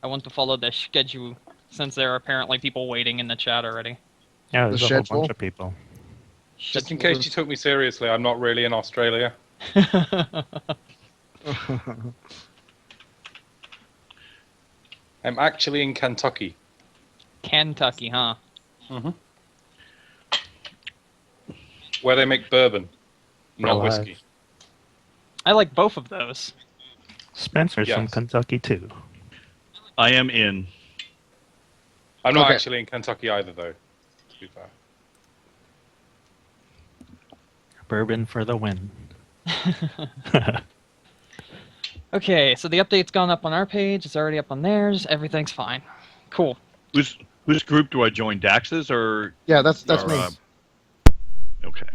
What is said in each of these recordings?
I want to follow the schedule, since there are apparently people waiting in the chat already. Yeah, there's The a whole schedule? bunch of people. Just in case you took me seriously, I'm not really in Australia. I'm actually in Kentucky. Kentucky, huh? Mm-hmm. Where they make bourbon, not Alive. whiskey. I like both of those. Spencer's from Yes. Kentucky too. I am in. I'm not Okay. actually in Kentucky either, though, to be fair. Bourbon for the win. Okay, so the update's gone up on our page. It's already up on theirs. Everything's fine. Cool. Whose group do I join? Dax's or? Yeah, that's or, me. Okay.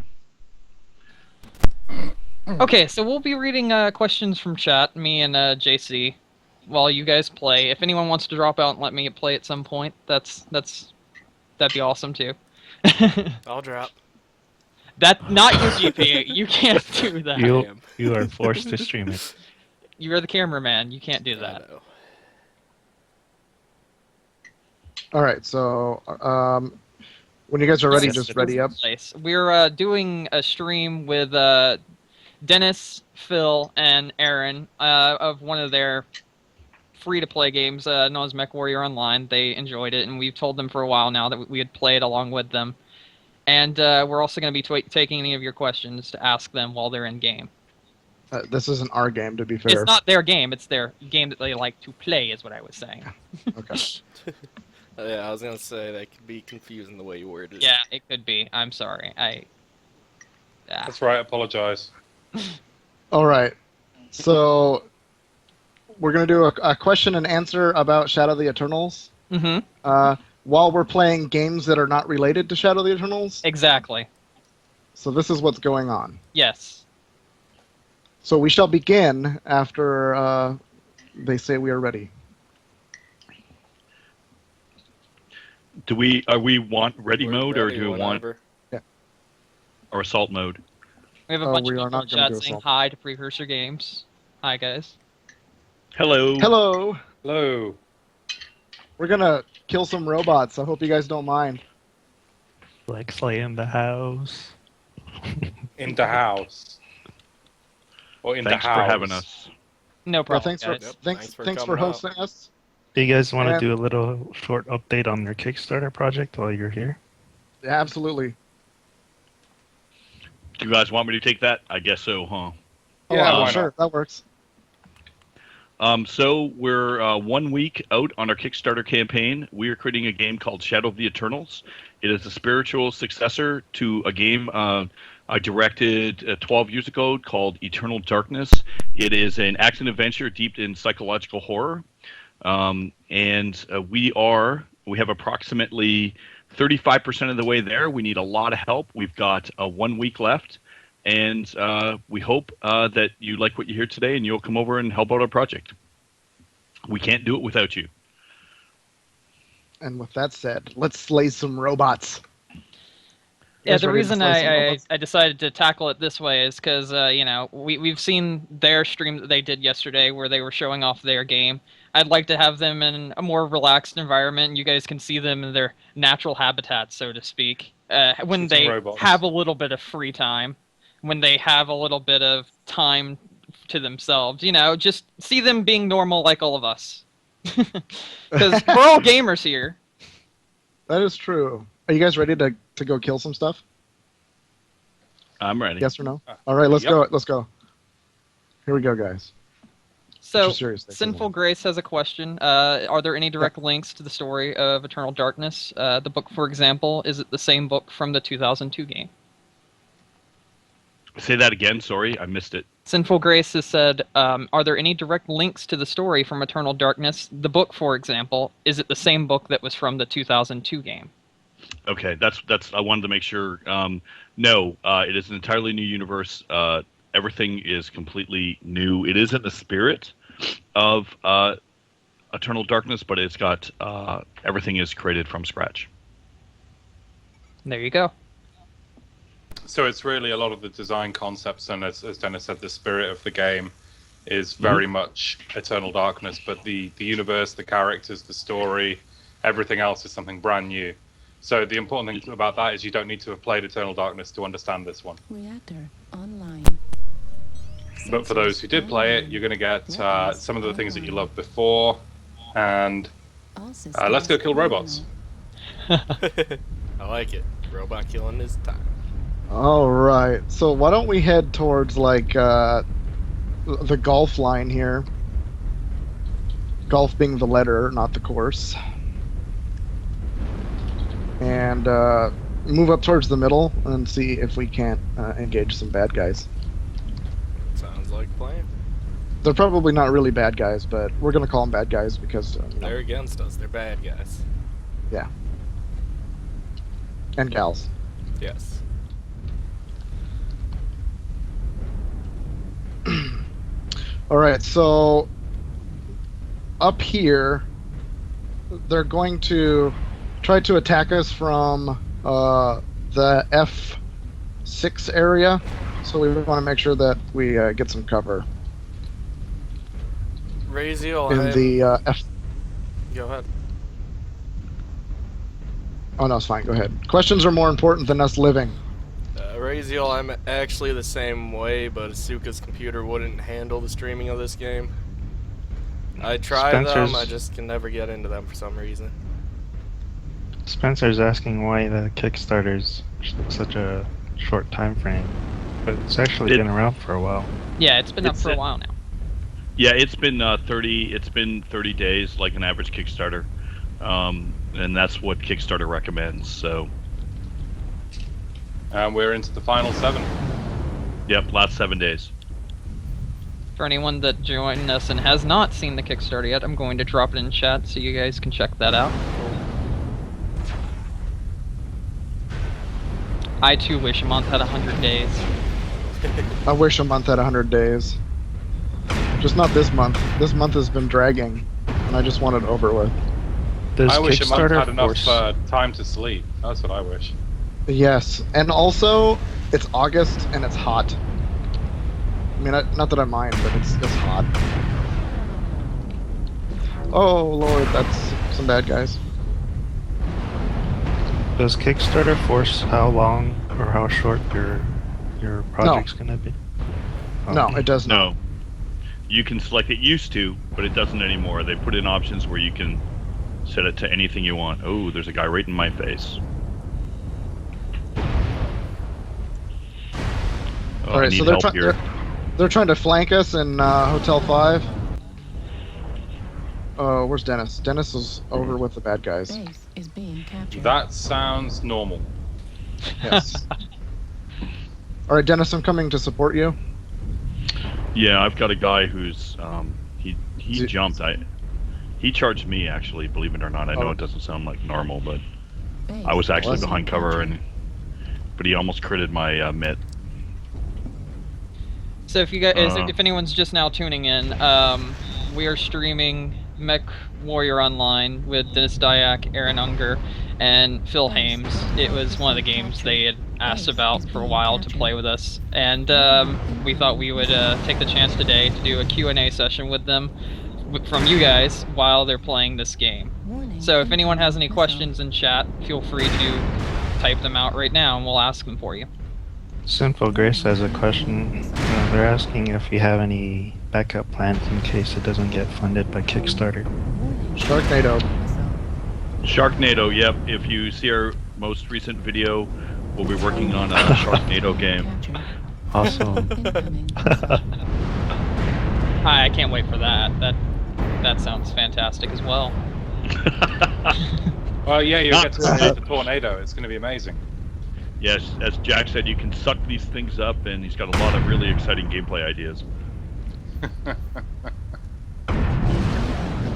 Okay, so we'll be reading questions from chat, me and JC, while you guys play. If anyone wants to drop out and let me play at some point, that'd be awesome too. I'll drop. Not you, GP. You can't do that. You are forced to stream it. You're the cameraman. You can't do I that. know. All right, so when you guys are ready, Yes, just ready up. Place. We're doing a stream with Denis, Phil, and Aaron of one of their free-to-play games known as Mech Warrior Online. They enjoyed it, and we've told them for a while now that we had played along with them. And we're also going to be taking any of your questions to ask them while they're in game. This isn't our game, to be fair. It's not their game; it's their game that they like to play, is what I was saying. Okay. Yeah, I was gonna say that could be confusing the way you worded it. Yeah, it could be. I'm sorry. That's right, apologise. All right. So we're going to do a question and answer about Shadow of the Eternals Mm-hmm. while we're playing games that are not related to Shadow of the Eternals. Exactly. So this is what's going on. Yes. So we shall begin after they say we are ready. Are we want ready We're mode or ready do we want whenever. or assault mode? We have a Oh, bunch we of are people not in gonna chat do saying assault. hi to Precursor Games. Hi, guys. Hello. Hello. Hello. We're going to kill some robots. I hope you guys don't mind. Like Slay in the house. In the house. Or in Thanks the house. for having us. No Well, problem, thanks for guys. Yep, thanks thanks for for coming out. hosting us. Do you guys want to And- do a little short update on your Kickstarter project while you're here? Yeah, absolutely. Do you guys want me to take that? I guess so, huh? Yeah, Oh, why sure, not? that works. So we're 1 week out on our Kickstarter campaign. We are creating a game called Shadow of the Eternals. It is a spiritual successor to a game I directed 12 years ago called Eternal Darkness. It is an action-adventure deep in psychological horror. We have approximately 35% of the way there. We need a lot of help. We've got 1 week left. And we hope that you like what you hear today and you'll come over and help out our project. We can't do it without you. And with that said, let's slay some robots. Yeah, guys the ready to reason slay some I robots? decided to tackle it this way is because, we've seen their stream that they did yesterday where they were showing off their game. I'd like to have them in a more relaxed environment. You guys can see them in their natural habitat, so to speak, when Shooting they robots. have a little bit of free time, when they have a little bit of time to themselves. Just see them being normal like all of us. Because we're all gamers here. That is true. Are you guys ready to go kill some stuff? I'm ready. Yes or no? All right, let's Yep. go. Let's go. Here we go, guys. So, Which is serious, they Sinful can- Grace has a question. Are there any direct links to the story of Eternal Darkness? The book, for example, is it the same book from the 2002 game? Say that again. Sorry, I missed it. Sinful Grace has said, are there any direct links to the story from Eternal Darkness? The book, for example, is it the same book that was from the 2002 game? Okay, that's. I wanted to make sure. No, it is an entirely new universe. Everything is completely new. It is in the spirit of Eternal Darkness, but it's got everything is created from scratch. There you go. So it's really a lot of the design concepts and, as Dennis said, the spirit of the game is very much Eternal Darkness, but the universe, the characters, the story, everything else is something brand new. So the important thing about that is you don't need to have played Eternal Darkness to understand this one. Reactor online. But for those who did play it, you're going to get some of the things that you loved before, and let's go kill robots. I like it. Robot killing is time. All right. So why don't we head towards like the golf line here? Golf being the letter, not the course. And move up towards the middle and see if we can't engage some bad guys. Sounds like a plan. They're probably not really bad guys, but we're gonna call them bad guys because They're against us. They're bad guys. yeah. And gals. Yes. All right, so up here, they're going to try to attack us from the F6 area, so we want to make sure that we get some cover Raziel, in the F. Go ahead. Oh no, it's fine. Go ahead. Questions are more important than us living. Raziel, I'm actually the same way, but Asuka's computer wouldn't handle the streaming of this game. I tried them, Spencer's- I just can never get into them for some reason. Spencer's asking why the Kickstarter's such a short time frame, but it's actually been around for a while. Yeah, it's been up It's for a a- while now. Yeah, it's been 30. It's been 30 days, like an average Kickstarter, and that's what Kickstarter recommends. So, And we're into the final 7. yep, last 7 days. For anyone that joined us and has not seen the Kickstarter yet, I'm going to drop it in chat so you guys can check that out. I too wish a month had 100 days. I wish a month had 100 days. Just not this month. This month has been dragging, and I just want it over with. Does I wish a month Kickstarter had enough force? time to sleep. That's what I wish. Yes, and also it's August and it's hot. I mean, not that I mind, but it's hot. Oh lord, that's some bad guys. Does Kickstarter force how long or how short your project's gonna be? No, Okay. it does not. No, you can select. It used to, but it doesn't anymore. They put in options where you can set it to anything you want. Oh, there's a guy right in my face. Oh, All right, I need so help here. they're trying to flank us in Hotel 5. Oh, where's Dennis? Dennis is over with the bad guys. Base is being captured. That sounds normal. Yes. All right, Dennis, I'm coming to support you. Yeah, I've got a guy who's he Is it- jumped. He charged me actually. Believe it or not, I know Oh. it doesn't sound like normal, but Base I was actually is behind being cover, captured. but he almost critted my mitt. So if you guys, if anyone's just now tuning in, we are streaming Mech Warrior Online with Denis Dyack, Aaron Unger, and Phil Haymes. It was one of the games they had asked about for a while to play with us, and we thought we would take the chance today to do a Q&A session with them from you guys while they're playing this game. Warning, So if anyone has any missile. questions in chat, feel free to type them out right now and we'll ask them for you. Sinful Grace has a question. They're asking if you have any backup plans in case it doesn't get funded by Kickstarter. Warning, Sharknado. missile. Sharknado. Yep. If you see our most recent video, we'll be working on a Sharknado game. Captured. Awesome. Incoming. I can't wait for that. That sounds fantastic as well. Well, yeah, you get to manage the tornado. It's going to be amazing. Yes, as Jack said, you can suck these things up, and he's got a lot of really exciting gameplay ideas.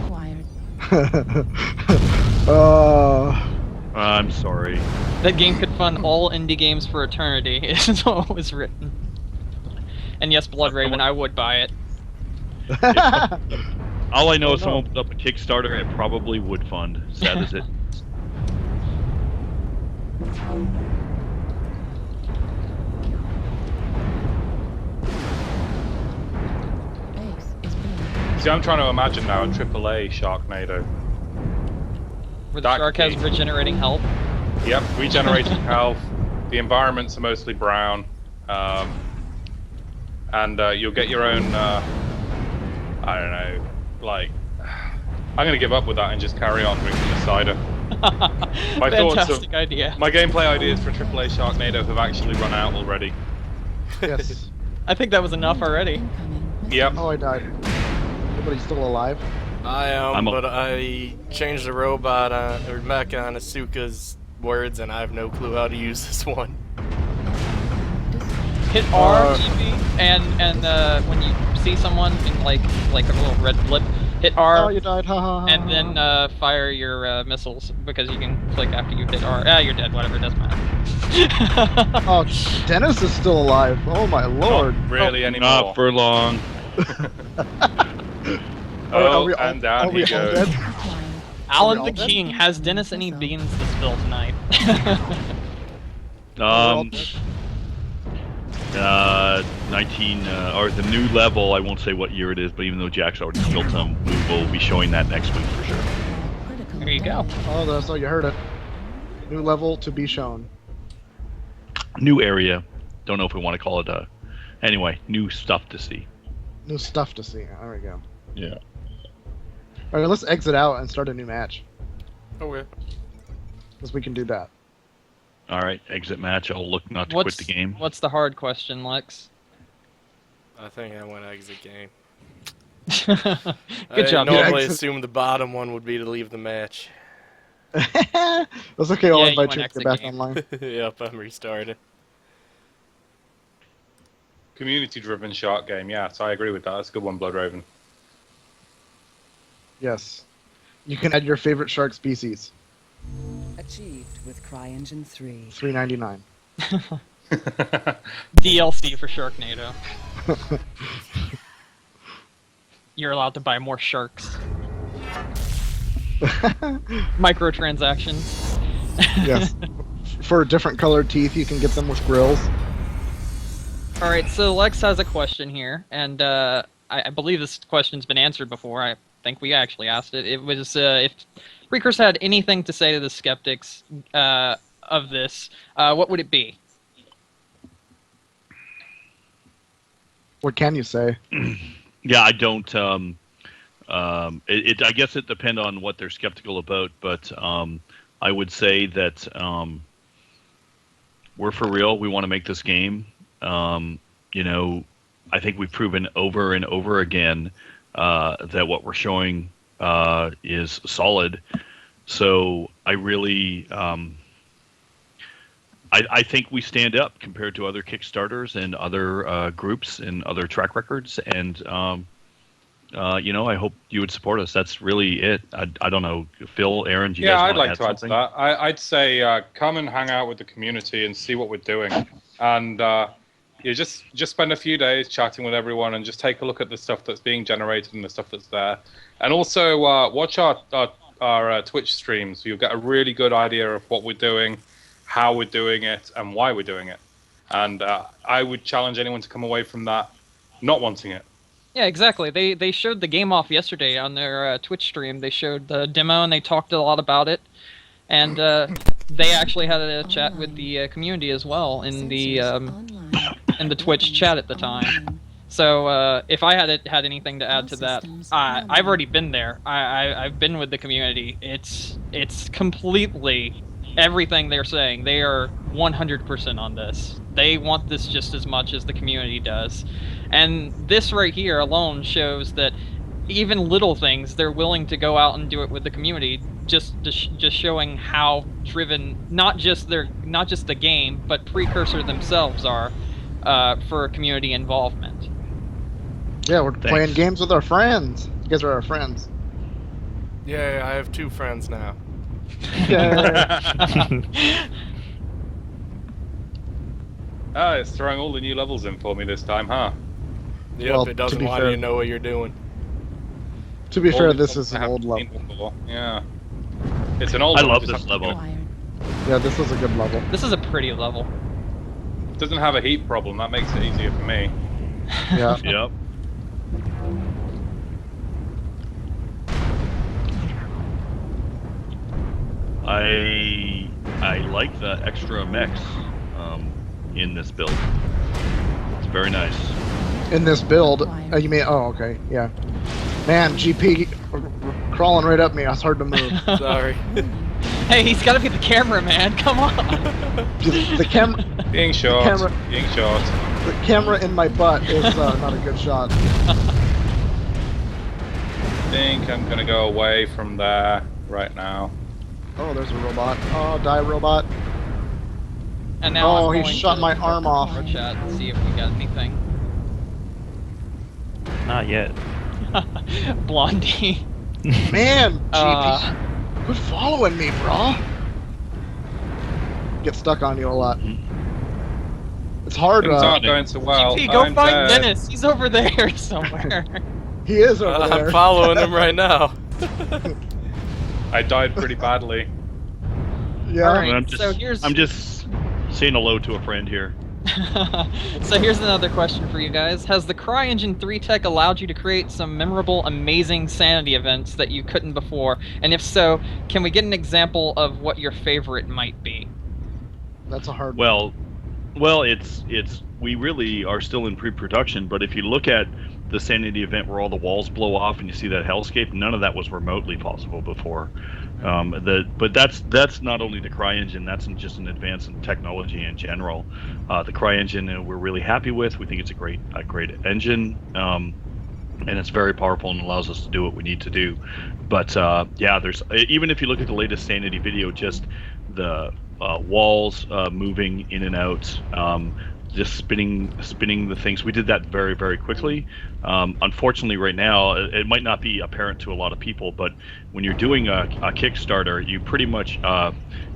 Acquired. I'm sorry. That game could fund all indie games for eternity, is what was written. And yes, Blood Raven, I would buy it. All I know Oh, is someone put up a Kickstarter, it probably would fund. Sad as it. Base See, I'm trying to imagine now a AAA Sharknado. Where the That shark could has be- regenerating health. Yep, regenerating health. The environments are mostly brown, and you'll get your own. I don't know, like. I'm gonna give up with that and just carry on drinking the cider. My thoughts of- Fantastic idea. My gameplay ideas for AAA Sharknado have actually run out already. Yes. I think that was enough already. Incoming. Yep. Oh, I died. Anybody's still alive? I am, I'm a- but I changed the robot or mech on Asuka's words, and I have no clue how to use this one. Hit R, maybe, and when you see someone in like a little red blip, hit R. Oh, you died. Ha ha ha. And then fire your missiles, because you can click after you hit R. Ah, you're dead, whatever, it doesn't matter. Oh, Dennis is still alive. Oh my lord. Not really anymore. Not for long. Are we all- and down are we he all goes. dead? Alan all the dead? King, has Dennis any beans to spill tonight? all 19 or the new level. I won't say what year it is, but even though Jack's already killed some, we will be showing that next week for sure. Critical There you go. damage. Oh, that's how you heard it. New level to be shown. New area. Don't know if we want to call it anyway, new stuff to see. New stuff to see. There we go. Yeah. Alright, let's exit out and start a new match. Okay. Because we can do that. All right, exit match. I'll look not to quit the game. What's the hard question, Lex? I think I went exit game. Good job. I normally exit. assume the bottom one would be to leave the match. That's okay, I'll Yeah, you invite went you to exit get back game. online. Yep, I'm restarted. Community-driven shark game, yeah, so I agree with that. That's a good one, Bloodraven. Yes. You can add your favorite shark species. Achieved with CryEngine 3. $3.99. DLC for Sharknado. You're allowed to buy more sharks. Microtransactions. Yes. For different colored teeth, you can get them with grills. All right, so Lex has a question here, and I believe this question's been answered before. I think we actually asked it. It was if Precursor had anything to say to the skeptics of this, what would it be? What can you say? Yeah, I don't. I guess it depends on what they're skeptical about, but I would say that we're for real. We want to make this game. You know, I think we've proven over and over again that what we're showing is solid. So I really, I think we stand up compared to other Kickstarters and other groups and other track records. And you know, I hope you would support us. That's really it. I don't know, Phil, Aaron, do you guys I'd want like to to add add to something? that. I'd say come and hang out with the community and see what we're doing. And you just spend a few days chatting with everyone and just take a look at the stuff that's being generated and the stuff that's there. And also watch our Twitch streams. So you'll get a really good idea of what we're doing, how we're doing it, and why we're doing it. And I would challenge anyone to come away from that not wanting it. Yeah, exactly. They showed the game off yesterday on their Twitch stream. They showed the demo and they talked a lot about it. And they actually had a chat with the community as well in the Twitch chat at the time. So if I had anything to add to that, I've already been there. I've been with the community. It's completely everything they're saying. They are 100% on this. They want this just as much as the community does. And this right here alone shows that even little things, they're willing to go out and do it with the community, just showing how driven not just the game, but Precursor themselves are for community involvement. Yeah, we're Thanks. playing games with our friends. You guys are our friends. Yeah, I have 2 friends now. It's throwing all the new levels in for me this time, huh? Yep, Well, it to doesn't be want fair- you to know what you're doing. To be All fair, the this levels is I an haven't old seen level. before. Yeah. It's an old I one, love just this has- level. Acquired. Yeah, this is a good level. This is a pretty level. It doesn't have a heat problem. That makes it easier for me. Yeah. Yep. I like the extra mechs in this build. It's very nice. In this build, you mean? Oh, okay, yeah. Man, GP crawling right up me. It's hard to move. Sorry. Hey, he's got to be the camera, man. Come on. The camera. Being short. camera- Being short. The camera in my butt is not a good shot. I think I'm gonna go away from there right now. Oh, there's a robot. Oh, die robot. And now Oh, I'm he going shot to my the arm off. camera chat and see if we got anything. Not yet. Blondie. Man, GP, quit following me, bro. Get stuck on you a lot. It's hard. Things aren't going so well. GP, go I'm find dead. Dennis. He's over there somewhere. He is over there. I'm following him right now. I died pretty badly. Yeah. All right. I'm just, so here's- I'm just saying hello to a friend here. So here's another question for you guys. Has the CryEngine 3 tech allowed you to create some memorable, amazing sanity events that you couldn't before? And if so, can we get an example of what your favorite might be? That's a hard one. Well, it's we really are still in pre-production, but if you look at the sanity event where all the walls blow off and you see that hellscape, none of that was remotely possible before. But that's not only the CryEngine, that's just an advance in technology in general. The CryEngine we're really happy with. We think it's a great engine, and it's very powerful and allows us to do what we need to do. But yeah, there's even if you look at the latest sanity video, just the walls moving in and out. Just spinning the things. We did that very, very quickly. Unfortunately, right now, it might not be apparent to a lot of people, but when you're doing a Kickstarter, you pretty much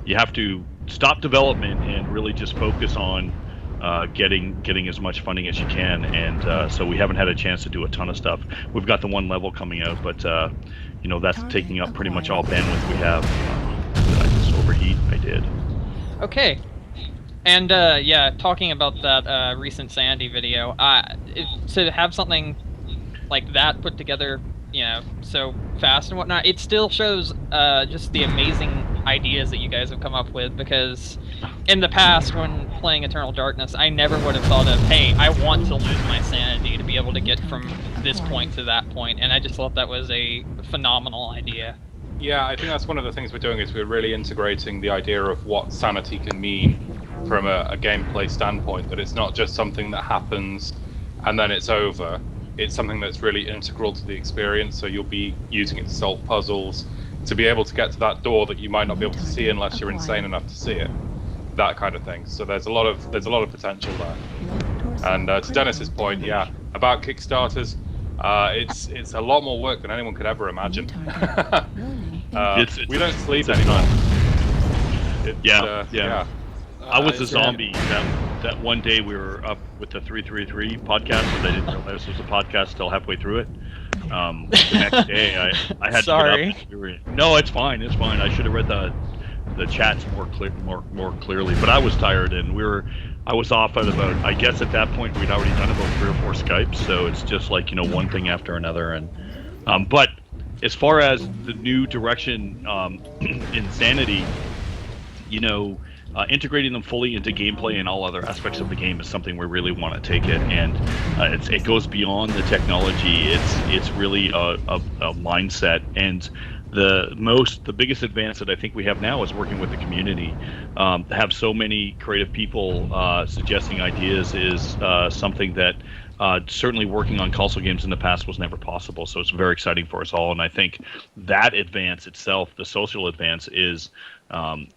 you have to stop development and really just focus on getting as much funding as you can. And so we haven't had a chance to do a ton of stuff. We've got the one level coming out, but that's taking up pretty much all bandwidth we have. Did I just overheat? I did. Okay. And yeah, talking about that recent Sandy video, to have something like that put together, so fast and whatnot, it still shows just the amazing ideas that you guys have come up with. Because in the past, when playing Eternal Darkness, I never would have thought of, hey, I want to lose my sanity to be able to get from this point to that point, and I just thought that was a phenomenal idea. Yeah, I think that's one of the things we're doing is we're really integrating the idea of what sanity can mean from a gameplay standpoint, that it's not just something that happens and then it's over. It's something that's really integral to the experience, so you'll be using it to solve puzzles, to be able to get to that door that you might not be able to see unless you're insane enough to see it. That kind of thing. So there's a lot of potential there. And to Dennis's point, yeah, about Kickstarters, it's a lot more work than anyone could ever imagine. We don't sleep anymore. Yeah. I was a zombie. That one day we were up with the 333 podcast, but I didn't realize it was a podcast till halfway through it. The next day, I had Sorry. to get up. No, it's fine. It's fine. I should have read the chats more clearly. But I was tired, and I was off at about. I guess at that point we'd already done about 3 or 4 Skypes, so it's just like one thing after another. And but as far as the new direction in Sanity, integrating them fully into gameplay and all other aspects of the game is something we really want to take it, and it goes beyond the technology. It's really a mindset, and the biggest advance that I think we have now is working with the community. To have so many creative people suggesting ideas is something that certainly working on console games in the past was never possible. So it's very exciting for us all, and I think that advance itself, the social advance, is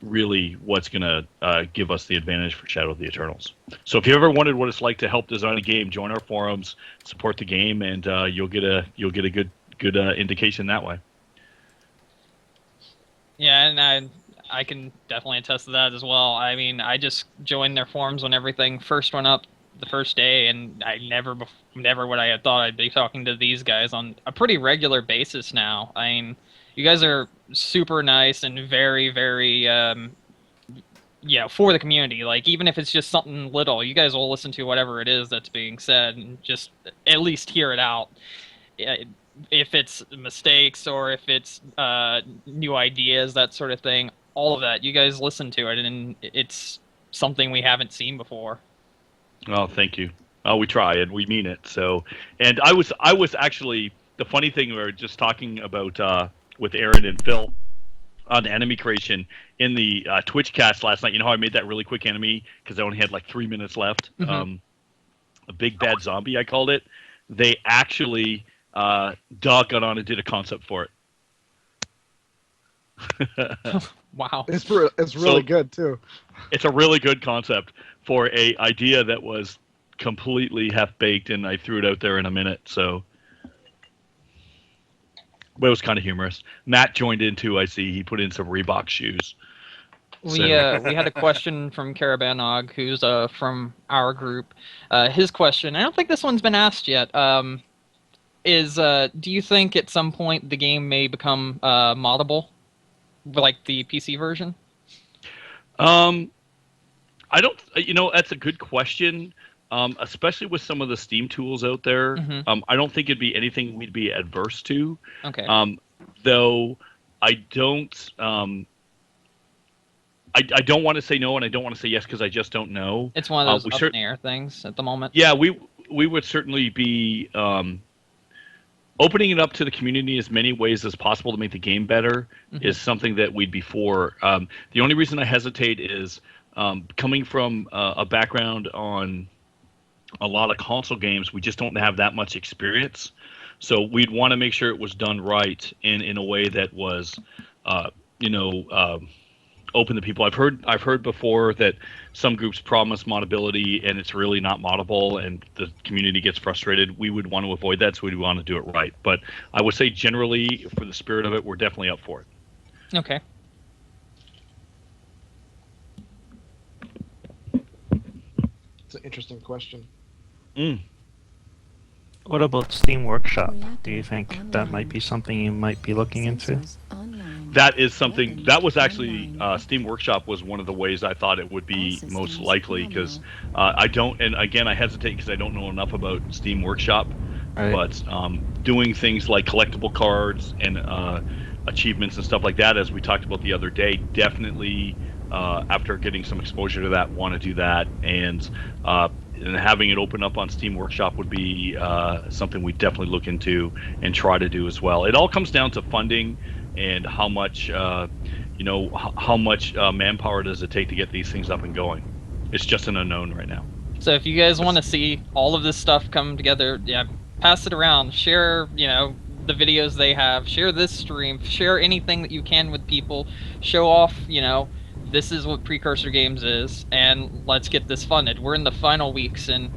really what's going to give us the advantage for Shadow of the Eternals. So if you ever wondered what it's like to help design a game, join our forums, support the game, and you'll get a good indication that way. Yeah, and I can definitely attest to that as well. I mean, I just joined their forums when everything first went up the first day, and I never would I have thought I'd be talking to these guys on a pretty regular basis now. I mean, you guys are super nice and very, very, for the community. Like, even if it's just something little, you guys will listen to whatever it is that's being said and just at least hear it out. If it's mistakes or if it's new ideas, that sort of thing, all of that. You guys listen to it, and it's something we haven't seen before. Oh, thank you. Oh, we try and we mean it. So, and I was actually, the funny thing, we were just talking about with Aaron and Phil on enemy creation in the Twitch cast last night. You know how I made that really quick enemy because I only had like 3 minutes left. Mm-hmm. A big bad zombie, I called it. They actually Doug got on and did a concept for it. Wow. It's really good too. It's a really good concept for a idea that was completely half-baked, and I threw it out there in a minute, so... But it was kind of humorous. Matt joined in, too, I see. He put in some Reebok shoes. We had a question from Carabanog, who's from our group. His question, I don't think this one's been asked yet, is do you think at some point the game may become moddable, like the PC version? I don't. That's a good question. Especially with some of the Steam tools out there. Mm-hmm. I don't think it'd be anything we'd be adverse to. Okay. Though I don't. I don't want to say no, and I don't want to say yes because I just don't know. It's one of those up in the air things at the moment. Yeah, we would certainly be opening it up to the community as many ways as possible to make the game better. Mm-hmm. Is something that we'd be for. The only reason I hesitate is coming from a background on a lot of console games, we just don't have that much experience. So we'd want to make sure it was done right in a way that was, open to people. I've heard before that some groups promise modability and it's really not moddable, and the community gets frustrated. We would want to avoid that, so we'd want to do it right. But I would say generally, for the spirit of it, we're definitely up for it. Okay. It's an interesting question. What about Steam Workshop? Do you think that might be something you might be looking into? That is something that was actually Steam Workshop was one of the ways I thought it would be most likely, because I don't, and again I hesitate because I don't know enough about Steam Workshop. Right. But doing things like collectible cards and achievements and stuff like that, as we talked about the other day, definitely after getting some exposure to that, want to do that, and having it open up on Steam Workshop would be something we definitely look into and try to do as well. It all comes down to funding and how much manpower does it take to get these things up and going. It's just an unknown right now. So if you guys want to see all of this stuff come together, yeah, pass it around, share, the videos they have, share this stream, share anything that you can with people, show off, this is what Precursor Games is, and let's get this funded. We're in the final weeks, and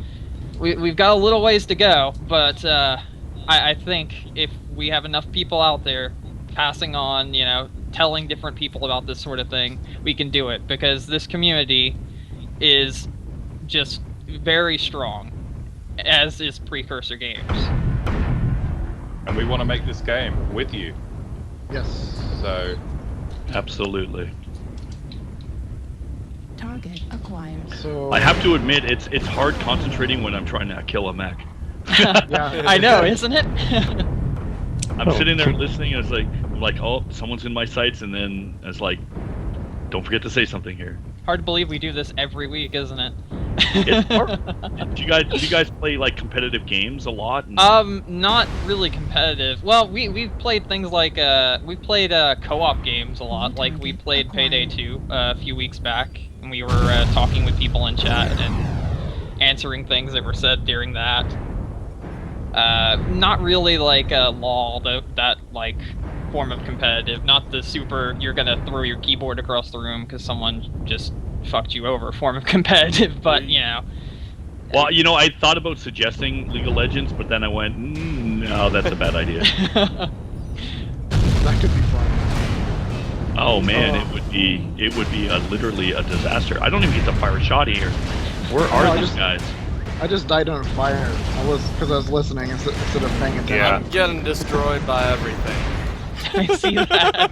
we've got a little ways to go, but I think if we have enough people out there passing on, telling different people about this sort of thing, we can do it, because this community is just very strong, as is Precursor Games. And we want to make this game with you. Yes. So. Absolutely. Target acquired. So I have to admit, it's hard concentrating when I'm trying to kill a mech. yeah. I know, isn't it? I'm sitting there listening, and I'm like, oh, someone's in my sights, and then it's like, don't forget to say something here. Hard to believe we do this every week, isn't it? It's hard. Do you guys play like competitive games a lot? Not really competitive. Well, we've played things like we've played co-op games a lot. Like we played Payday 2 a few weeks back, and we were talking with people in chat and answering things that were said during that. Not really like LOL, that like form of competitive. Not the super you're gonna throw your keyboard across the room because someone just fucked you over form of competitive, but Well, I thought about suggesting League of Legends, but then I went, no, that's a bad idea. That could be fun. Oh man, it would be literally a disaster. I don't even get to fire a shot here. Where are these guys? I just died on fire. Because I was listening instead of paying attention. Yeah. I'm getting destroyed by everything. I see that.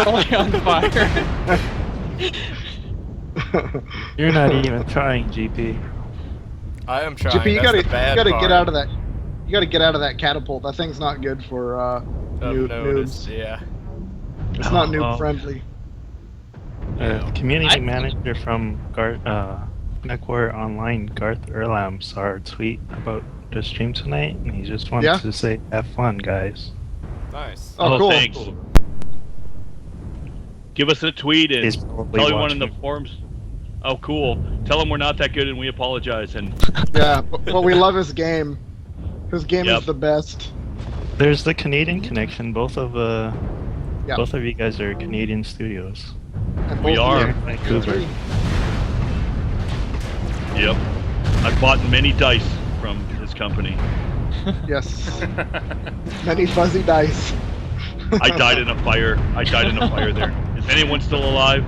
Literally on fire. You're not even trying, GP. I am trying. GP, you That's gotta the bad get part. out of that. You gotta get out of that catapult. That thing's not good for noobs. Yeah. It's not noob friendly. Community manager from Mech Warrior Online, Garth Erlam, saw our tweet about the stream tonight, and he just wanted to say, "Have fun, guys." Nice. Oh, cool. Thanks. Give us a tweet and He's probably tell everyone in the watching. forums. Oh, cool. Tell him we're not that good and we apologize. And Yeah, but we love his game. His game Yep. is the best. There's the Canadian connection. Both of you guys are Canadian studios. And We both are. of them. Vancouver. yep, I've bought many dice from his company. Yes. Many fuzzy dice. I died in a fire. There. Is anyone still alive?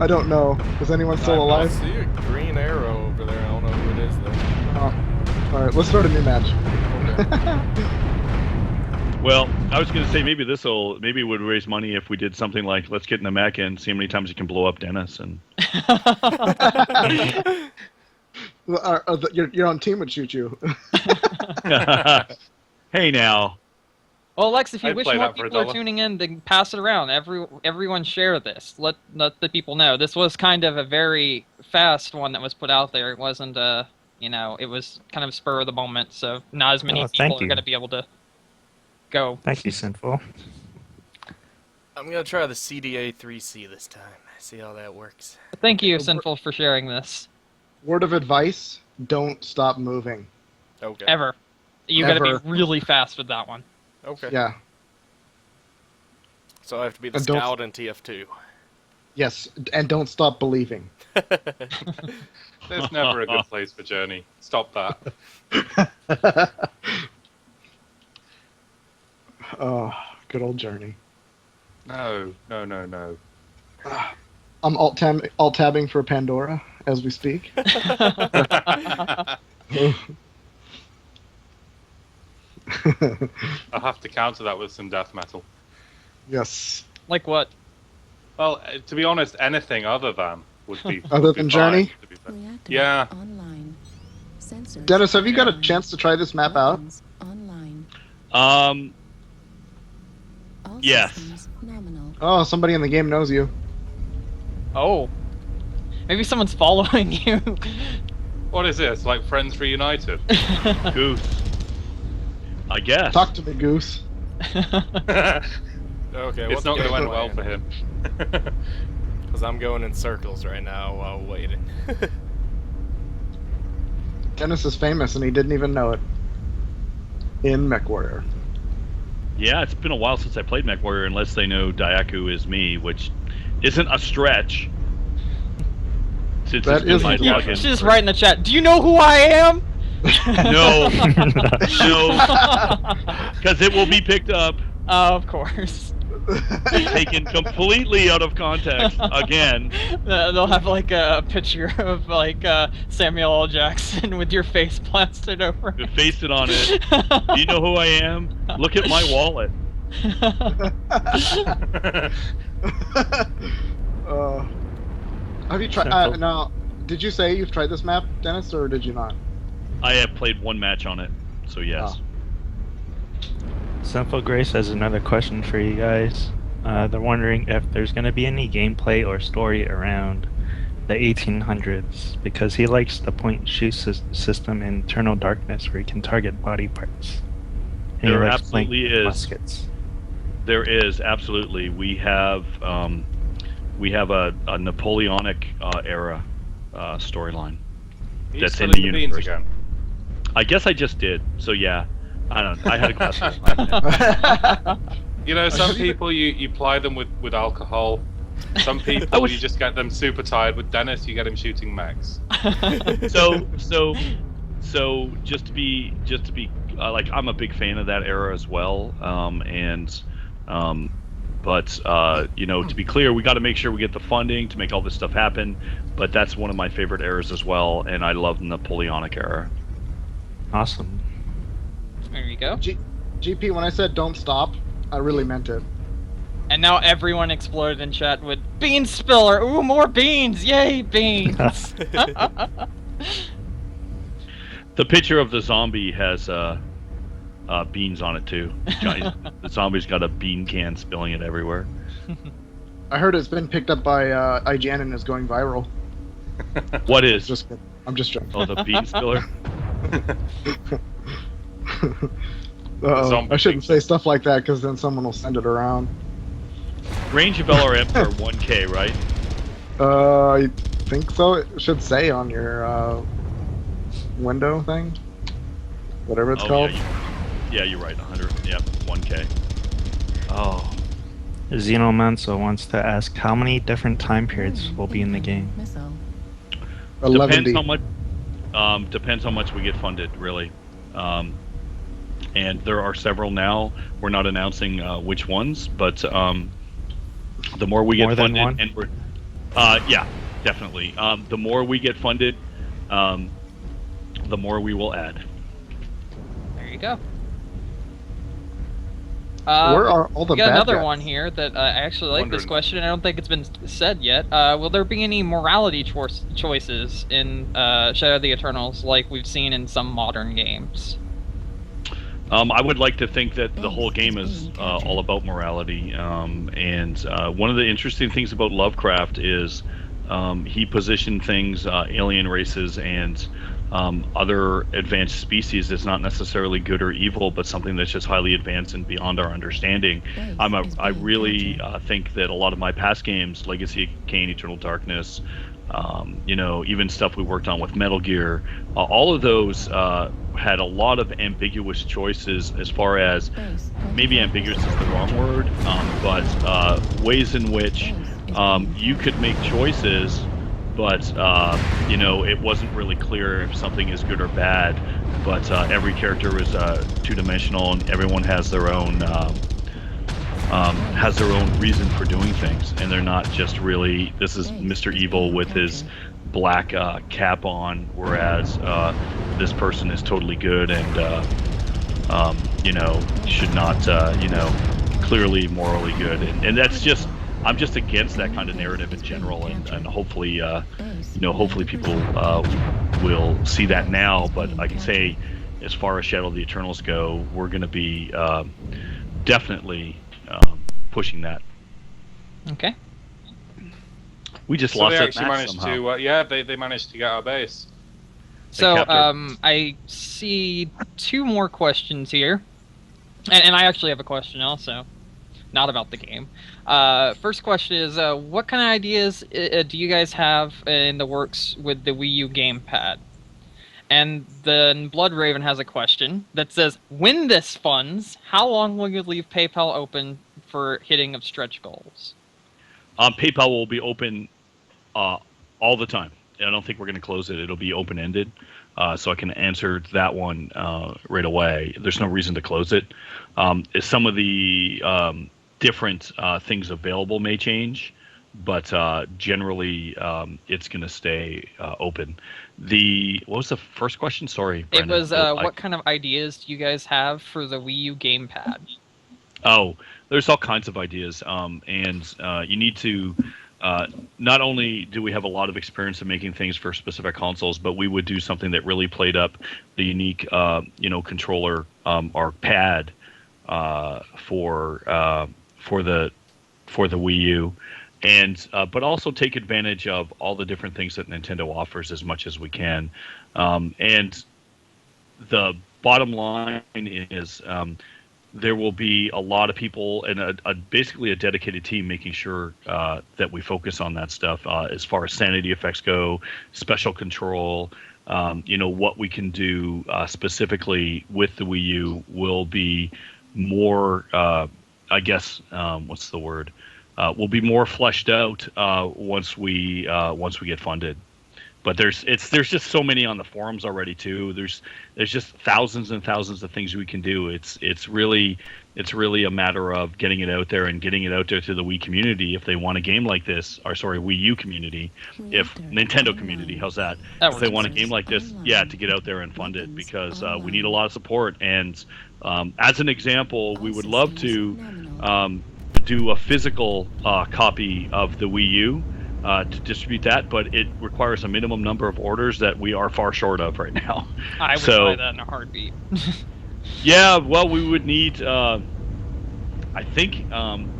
I don't know. Is anyone still alive? I see a green arrow over there. I don't know who it is though. Oh. Alright, let's start a new match. Well, I was going to say maybe it would raise money if we did something like let's get in the mech and see how many times you can blow up Dennis and. Your own team would shoot you. Hey now. Well, Lex, if you I'd wish play more that for people are $1. tuning in, then pass it around. Everyone share this. Let the people know. This was kind of a very fast one that was put out there. It wasn't it was kind of spur of the moment, so not as many Oh, people thank are you. going to be able to go. Thank you, Sinful. I'm gonna try the CDA 3C this time. See how that works. Thank you, Sinful, for sharing this. Word of advice, don't stop moving. Okay. Ever. You got to Ever. be really fast with that one. Okay. Yeah. So I have to be the And don't- scout in TF2. Yes, and don't stop believing. There's never a good place for Journey. Stop that. Oh, good old Journey. No. I'm alt-tabbing for Pandora as we speak. I'll have to counter that with some death metal. Yes. Like what? Well, to be honest, anything other than would be Other would be than fine, Journey? to be fair. Reactivate Yeah. Online. Sensors Dennis, have you got a online. chance to try this map out? Weapons Online. Um. All Yes. systems nominal. Oh, somebody in the game knows you. Oh. Maybe someone's following you. What is this? Like Friends Reunited? Goose. I guess. Talk to me, Goose. Okay, It's not going to end well for him. Because I'm going in circles right now while waiting. Dennis is famous and he didn't even know it. In Mech Warrior. Yeah, it's been a while since I played Mech Warrior, unless they know Dyack is me, which isn't a stretch. Since That it's been is my a You stretch. login. should just write in the chat, do you know who I am? No, because it will be picked up, Oh, of course. taken completely out of context again. They'll have like a picture of like Samuel L. Jackson with your face plastered over it. Face it on it. Do you know who I am? Look at my wallet. Have you tried? Simple. Now, did you say you've tried this map, Dennis, or did you not? I have played one match on it, so yes. Simple Grace has another question for you guys. They're wondering if there's going to be any gameplay or story around the 1800s, because he likes the point-and-shoot system in Eternal Darkness, where you can target body parts. And he There likes playing absolutely is. muskets. There is absolutely. We have a Napoleonic era storyline. He's That's in spilling the beans universe. again. I guess I just did. So yeah, I don't know. I had a glass of wine. You know, some people you ply them with alcohol. Some people you just get them super tired. With Dennis, you get him shooting mechs. So just to be like, I'm a big fan of that era as well. But to be clear, we got to make sure we get the funding to make all this stuff happen. But that's one of my favorite eras as well, and I love the Napoleonic era. Awesome. There you go. GP, when I said don't stop, I really meant it. And now everyone exploded in chat with bean spiller. Ooh, more beans! Yay, beans! The picture of the zombie has beans on it too. The zombie's got a bean can spilling it everywhere. I heard it's been picked up by IGN and is going viral. What is? I'm just joking. Oh, the bean spiller. I shouldn't say stuff like that because then someone will send it around. Range of LRMs are 1K, right? I think so. It should say on your window thing, whatever it's called. Yeah, you're right. 100. Yep, 1K. Oh. Xenomancer wants to ask how many different time periods will be in the game. Missile. 11D. Depends how much we get funded, really. And there are several now. We're not announcing which ones, but the more we get funded, one? and we're, yeah, definitely. The more we get funded, the more we will add. There you go. Where are all the we got bad another guys? one here that I actually like this Wondering. question. I don't think it's been said yet. Will there be any morality choices in Shadow of the Eternals like we've seen in some modern games? I would like to think that the whole game is all about morality. And one of the interesting things about Lovecraft is he positioned things, alien races and other advanced species, as not necessarily good or evil, but something that's just highly advanced and beyond our understanding. I really think that a lot of my past games, Legacy of Kain, Eternal Darkness, even stuff we worked on with Metal Gear, all of those had a lot of ambiguous choices as far as, maybe ambiguous is the wrong word, but ways in which you could make choices, but it wasn't really clear if something is good or bad. But every character is two-dimensional, and everyone has their own reason for doing things, and they're not just really, this is Mr. Evil with his black cap on, whereas this person is totally good and should not clearly morally good, and that's just, I'm just against that kind of narrative in general, and hopefully hopefully people will see that now. But I can say, as far as Shadow of the Eternals go, we're going to be definitely pushing that. Okay. We just So lost they that actually match managed somehow. to, they managed to get our base. So captured. I see two more questions here, and I actually have a question also, not about the game. First question is, what kind of ideas do you guys have in the works with the Wii U gamepad? And then Bloodraven has a question that says, when this funds, how long will you leave PayPal open for hitting of stretch goals? PayPal will be open all the time. I don't think we're going to close it. It'll be open-ended, so I can answer that one right away. There's no reason to close it. Some of the different things available may change, but generally it's going to stay open. What was the first question? Sorry, Brendan. It was, what kind of ideas do you guys have for the Wii U gamepad? Oh, there's all kinds of ideas, and you need to. Not only do we have a lot of experience in making things for specific consoles, but we would do something that really played up the unique, controller or pad for the Wii U, and but also take advantage of all the different things that Nintendo offers as much as we can. And the bottom line is, there will be a lot of people and basically a dedicated team making sure that we focus on that stuff as far as sanity effects go, special control. What we can do specifically with the Wii U will be more, what's the word? Will be more fleshed out once we get funded. But there's just so many on the forums already too. There's just thousands and thousands of things we can do. It's really a matter of getting it out there and getting it out there to the Wii community if they want a game like this. Or sorry, Wii U community, if Nintendo community, how's that? If they want a game like this, to get out there and fund it, because we need a lot of support. And as an example, we would love to do a physical copy of the Wii U. To distribute that, but it requires a minimum number of orders that we are far short of right now. I would buy that in a heartbeat. Yeah, well, we would need. I I think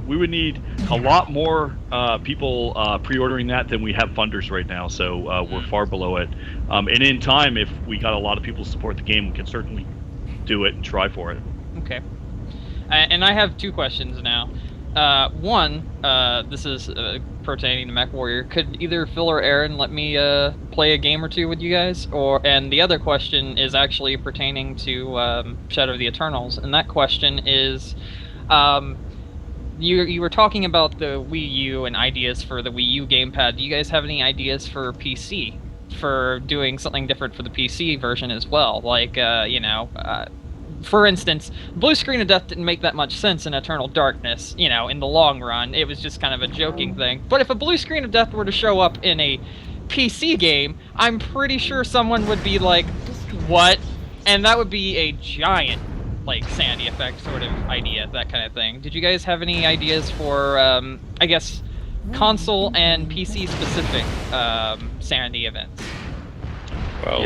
we would need a lot more people pre-ordering that than we have funders right now. So we're far below it. And in time, if we got a lot of people to support the game, we can certainly do it and try for it. Okay. And I have 2 questions now. One, this is pertaining to Mech Warrior. Could either Phil or Aaron let me play a game or 2 with you guys? And the other question is actually pertaining to Shadow of the Eternals, and that question is, you were talking about the Wii U and ideas for the Wii U gamepad. Do you guys have any ideas for PC? For doing something different for the PC version as well? Like, for instance, Blue Screen of Death didn't make that much sense in Eternal Darkness, in the long run. It was just kind of a joking thing. But if a Blue Screen of Death were to show up in a PC game, I'm pretty sure someone would be like, what? And that would be a giant, Sandy effect sort of idea, that kind of thing. Did you guys have any ideas for, I guess, console and PC specific Sandy events? Well,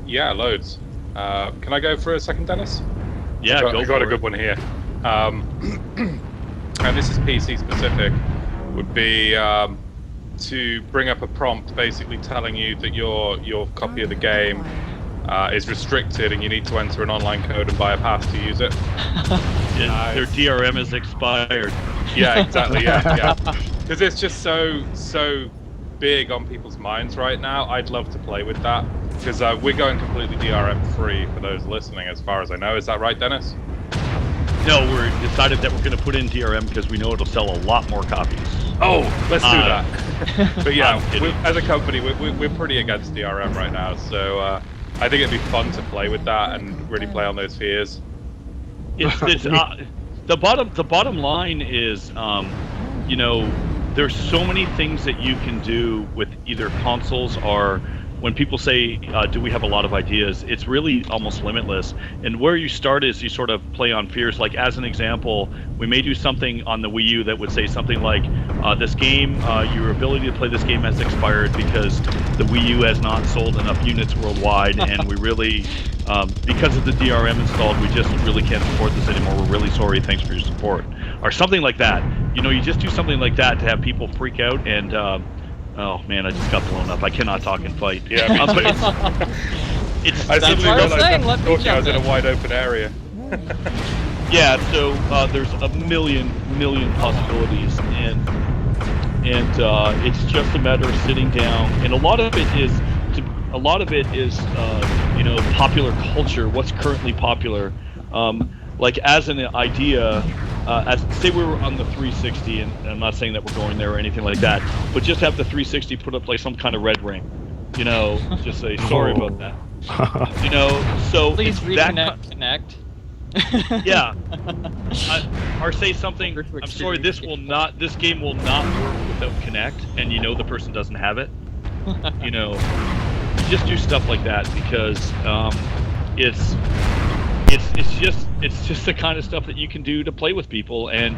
yeah, loads. Can I go for a second, Dennis? Yeah, I got a good one here. And this is PC specific. Would be to bring up a prompt basically telling you that your copy of the game is restricted and you need to enter an online code and buy a pass to use it. Their DRM is expired. Yeah, exactly. Yeah. Because it's just so big on people's minds right now. I'd love to play with that. Because we're going completely DRM free for those listening, as far as I know. Is that right, Dennis? No, we're decided that we're going to put in DRM because we know it'll sell a lot more copies. Oh, let's do that. But yeah, kidding. as a company, we're pretty against DRM right now. So I think it'd be fun to play with that and really play on those fears. The bottom line is, there's so many things that you can do with either consoles or. When people say, do we have a lot of ideas, it's really almost limitless. And where you start is you sort of play on fears. Like, as an example, we may do something on the Wii U that would say something like, this game, your ability to play this game has expired because the Wii U has not sold enough units worldwide, and we really, because of the DRM installed, we just really can't support this anymore. We're really sorry, thanks for your support. Or something like that. You just do something like that to have people freak out and... oh man, I just got blown up. I cannot talk and fight. Yeah, but it's I suddenly realized I was in a in. wide open area. Yeah, so there's a million possibilities, and it's just a matter of sitting down. And a lot of it is popular culture. What's currently popular? Like as an idea. Say we were on the 360, and I'm not saying that we're going there or anything like that, but just have the 360 put up like some kind of red ring, just say sorry about that, so please reconnect. Connect. Yeah, or say something. I'm sorry, this game will not work without Connect, and the person doesn't have it. Just do stuff like that because it's just the kind of stuff that you can do to play with people and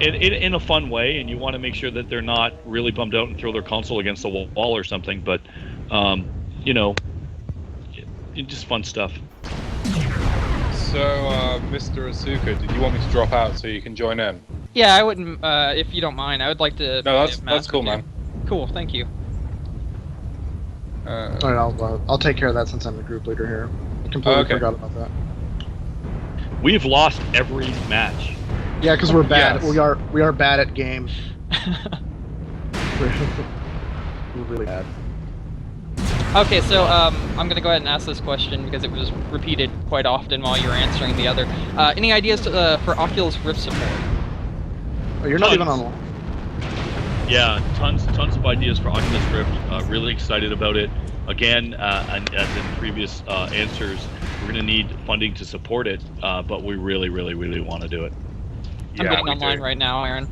in a fun way, and you want to make sure that they're not really bummed out and throw their console against the wall or something, but just fun stuff. So, Mr. Asuka, did you want me to drop out so you can join in? Yeah, I wouldn't, if you don't mind. I would like to... No, that's cool, man. Cool, thank you. Alright, I'll take care of that since I'm the group leader here. I completely forgot about that. We've lost every match. Yeah, because we're bad. Yes. We are bad at games. We're really bad. Okay, so I'm gonna go ahead and ask this question because it was repeated quite often while you were answering the other. Any ideas for Oculus Rift support? Oh, you're not even on one. Yeah, tons of ideas for Oculus Rift. Really excited about it. Again, and as in previous answers, we're going to need funding to support it, but we really want to do it. I'm getting online right now, Aaron.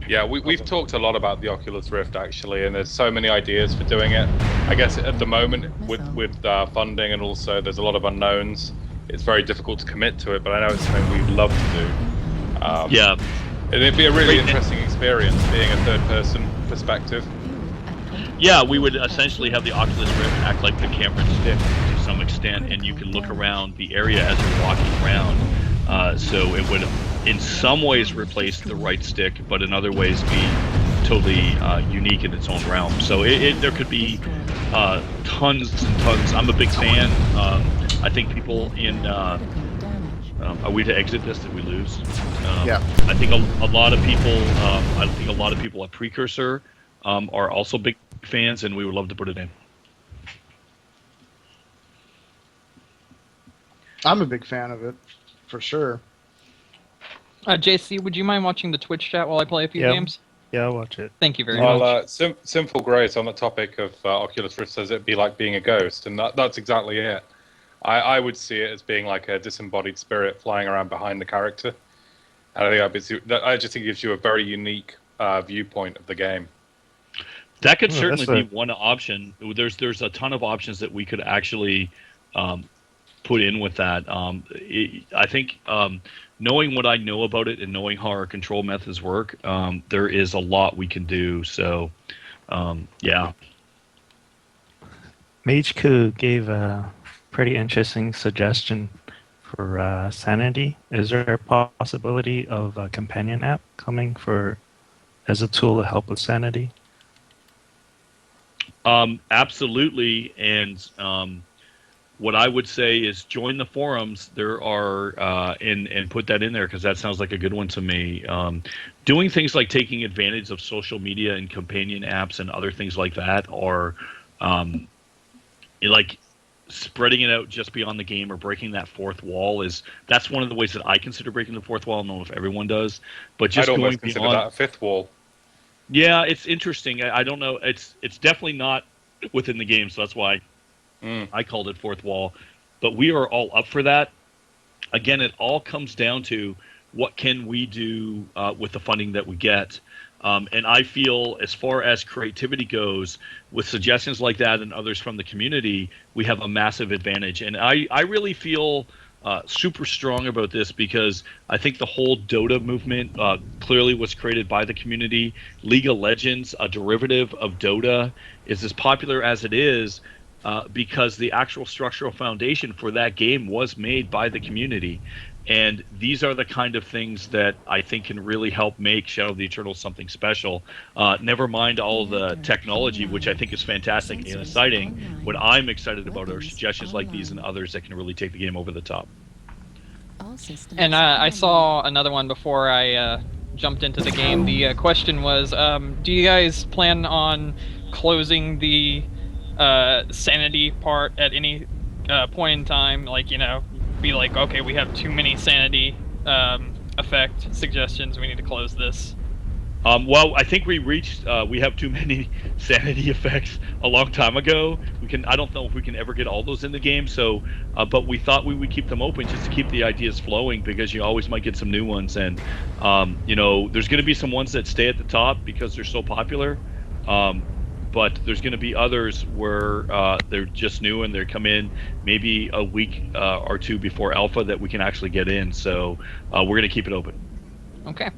Yeah, we've talked a lot about the Oculus Rift actually, and there's so many ideas for doing it. I guess at the moment with funding and also there's a lot of unknowns, it's very difficult to commit to it, but I know it's something we'd love to do. Yeah. And it'd be a really interesting experience being a third-person perspective. Yeah, we would essentially have the Oculus Rift act like the Cameron stick to some extent, and you can look around the area as you're walking around. So it would, in some ways, replace the right stick, but in other ways be totally unique in its own realm. So there could be tons and tons. I'm a big fan. I think people in are we to exit this? Did we lose? Yeah. I think a lot of people. I think a lot of people at Precursor are also big fans, and we would love to put it in. I'm a big fan of it, for sure. JC, would you mind watching the Twitch chat while I play a few Yeah. games? Yeah, I'll watch it. Thank you very much. Well, Simple Grace on the topic of Oculus Rift says it'd be like being a ghost, and that's exactly it. I would see it as being like a disembodied spirit flying around behind the character. And I just think it gives you a very unique viewpoint of the game. That could Oh, certainly that's be one option. There's a ton of options that we could actually put in with that. I think knowing what I know about it and knowing how our control methods work, there is a lot we can do. So, yeah. Mageku gave a pretty interesting suggestion for Sanity. Is there a possibility of a companion app coming as a tool to help with Sanity? Absolutely, and what I would say is join the forums. There are and put that in there because that sounds like a good one to me. Doing things like taking advantage of social media and companion apps and other things like that, or like spreading it out just beyond the game or breaking that fourth wall that's one of the ways that I consider breaking the fourth wall. I don't know if everyone does, but just I'd going almost consider beyond that a fifth wall. Yeah, it's interesting. I don't know. It's definitely not within the game, so that's why I called it fourth wall. But we are all up for that. Again, it all comes down to what can we do with the funding that we get. And I feel as far as creativity goes, with suggestions like that and others from the community, we have a massive advantage. And I really feel super strong about this because I think the whole Dota movement clearly was created by the community. League of Legends, a derivative of Dota, is as popular as it is because the actual structural foundation for that game was made by the community. And these are the kind of things that I think can really help make Shadow of the Eternals something special. Never mind all the technology, which I think is fantastic and exciting. What I'm excited about are suggestions like these and others that can really take the game over the top. And I saw another one before I jumped into the game. The question was, do you guys plan on closing the sanity part at any point in time? Like, be like, okay, we have too many sanity effect suggestions, we need to close this. Well, I think we have too many sanity effects a long time ago. I don't know if we can ever get all those in the game. So, but we thought we would keep them open just to keep the ideas flowing because you always might get some new ones. And there's going to be some ones that stay at the top because they're so popular. But there's going to be others where they're just new and they come in maybe a week or two before alpha that we can actually get in. So we're going to keep it open. Okay.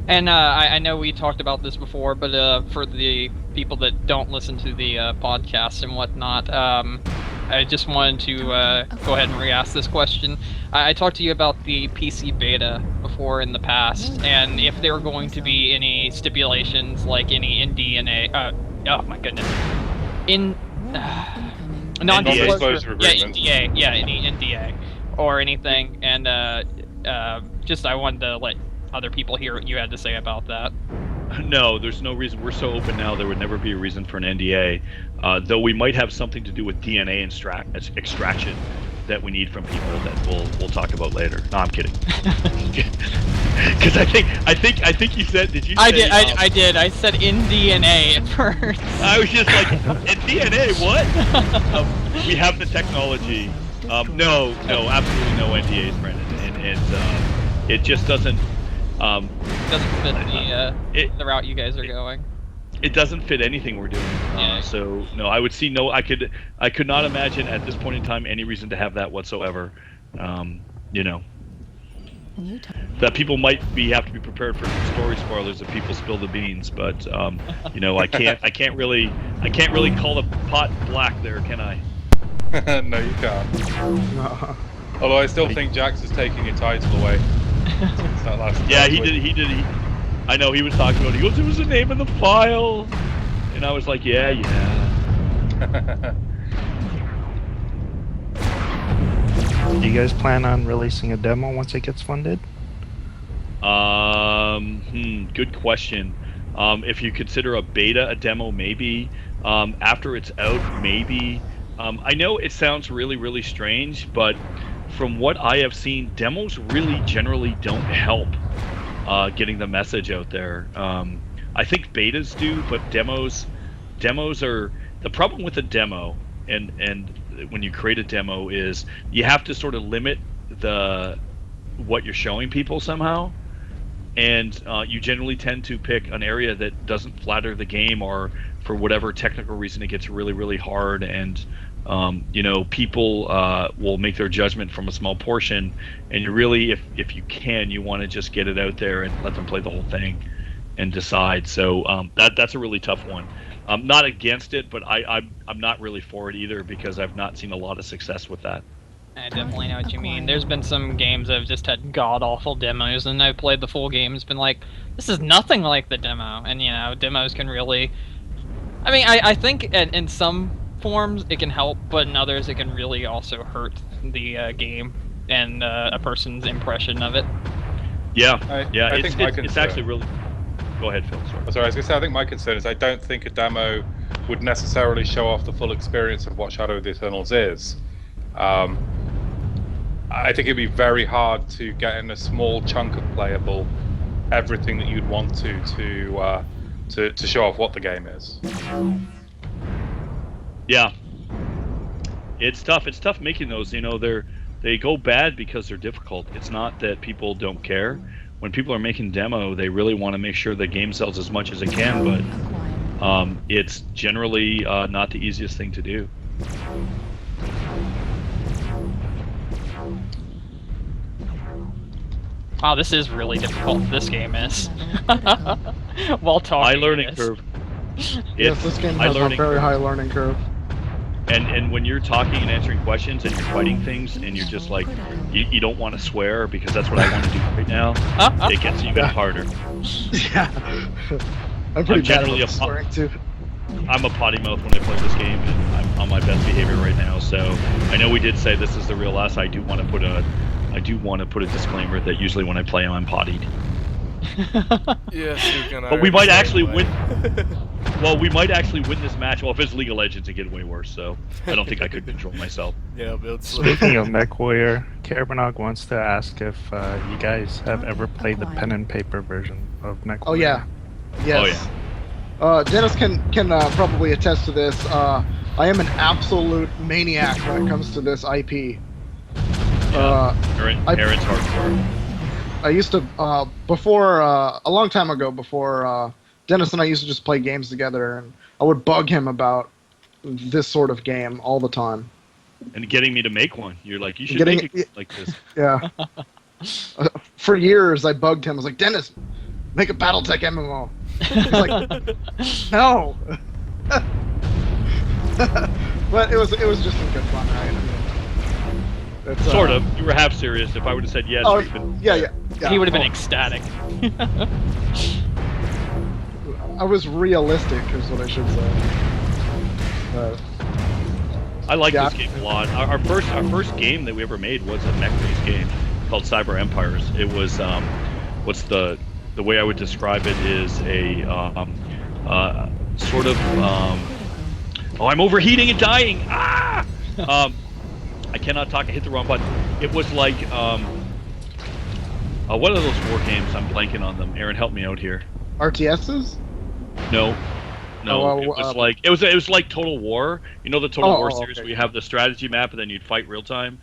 And I know we talked about this before, but for the people that don't listen to the podcast and whatnot, I just wanted to go ahead and re-ask this question. I talked to you about the PC beta before in the past, and if there were going to be any stipulations, like any NDA, oh my goodness, Non-disclosure agreements. Yeah, any NDA or anything, and just I wanted to let other people hear what you had to say about that. No, there's no reason. We're so open now, there would never be a reason for an NDA, though we might have something to do with DNA extraction that we need from people that we'll talk about later. No, I'm kidding. Because I think you said, did you say... I did. I said in DNA at first. I was just like, in DNA, what? We have the technology. No, absolutely no NDAs, Brandon. And it just doesn't... doesn't fit the route you guys are going. It doesn't fit anything we're doing. So no, I would see no. I could not imagine at this point in time any reason to have that whatsoever. That people might have to be prepared for story spoilers if people spill the beans. But I can't really call the pot black there, can I? No, you can't. Although I still think Jax is taking your title away. Since that last Yeah, he week. did. I know he was talking about it. He goes, it was the name of the file. And I was like, yeah. Do you guys plan on releasing a demo once it gets funded? Good question. If you consider a beta a demo, maybe. After it's out, maybe. I know it sounds really, really strange, but from what I have seen, demos really generally don't help getting the message out there. I think betas do, but demos are the problem with a demo. And when you create a demo is you have to sort of limit what you're showing people somehow. And you generally tend to pick an area that doesn't flatter the game, or for whatever technical reason it gets really, really hard, and people will make their judgment from a small portion, and you really, if you can, you want to just get it out there and let them play the whole thing and decide. So that's a really tough one. I'm not against it, but I'm not really for it either, because I've not seen a lot of success with that. I definitely know what you mean. There's been some games that have just had god-awful demos, and I've played the full game. It's been like, this is nothing like the demo. And, demos can really... I mean, I think in some forms it can help, but in others it can really also hurt the game and a person's impression of it. Yeah, I think my it's actually really... Go ahead, Phil. Sorry. I was going to say, I think my concern is I don't think a demo would necessarily show off the full experience of what Shadow of the Eternals is. I think it'd be very hard to get in a small chunk of playable everything that you'd want to show off what the game is. Yeah, it's tough. It's tough making those. They go bad because they're difficult. It's not that people don't care. When people are making demo, they really want to make sure the game sells as much as it can, but it's generally not the easiest thing to do. Wow, this is really difficult. This game is. While talking. High learning curve. Yes, this game has a very high learning curve. And when you're talking and answering questions and you're fighting things and you're just like, you don't want to swear because that's what I want to do right now, it gets even harder. Yeah. I'm pretty bad at swearing too. I'm a potty mouth when I play this game, and I'm on my best behavior right now. So I know we did say this is the real us. I do want to put a disclaimer that usually when I play I'm pottied. Yes, you can. But we might actually win. Well, we might actually win this match. Well, if it's League of Legends, it get way worse. So I don't think I could control myself. Yeah, but Speaking of Mech Warrior, Carabanog wants to ask if you guys have ever played the pen and paper version of Mech Warrior. Oh yeah, yes. Oh yeah. Dennis can probably attest to this. I am an absolute maniac when it comes to this IP. Aaron's hardcore. I used to before a long time ago, before Dennis and I used to just play games together, and I would bug him about this sort of game all the time. And getting me to make one. You're like, you should make it like this. Yeah. For years, I bugged him. I was like, Dennis, make a BattleTech MMO. He's like, no. But it was just some good fun, right? I mean, sort of. You were half serious. If I would have said yes, yeah. He would have been ecstatic. I was realistic, is what I should say. I like this game a lot. Our first game that we ever made was a mech-based game called Cyber Empires. It was what's the way I would describe it is a sort of oh, I'm overheating and dying. Ah! I cannot talk. I hit the wrong button. It was like what are those war games? I'm blanking on them. Aaron, help me out here. RTSs? No. It was like Total War. You know the Total War series where you have the strategy map and then you'd fight real time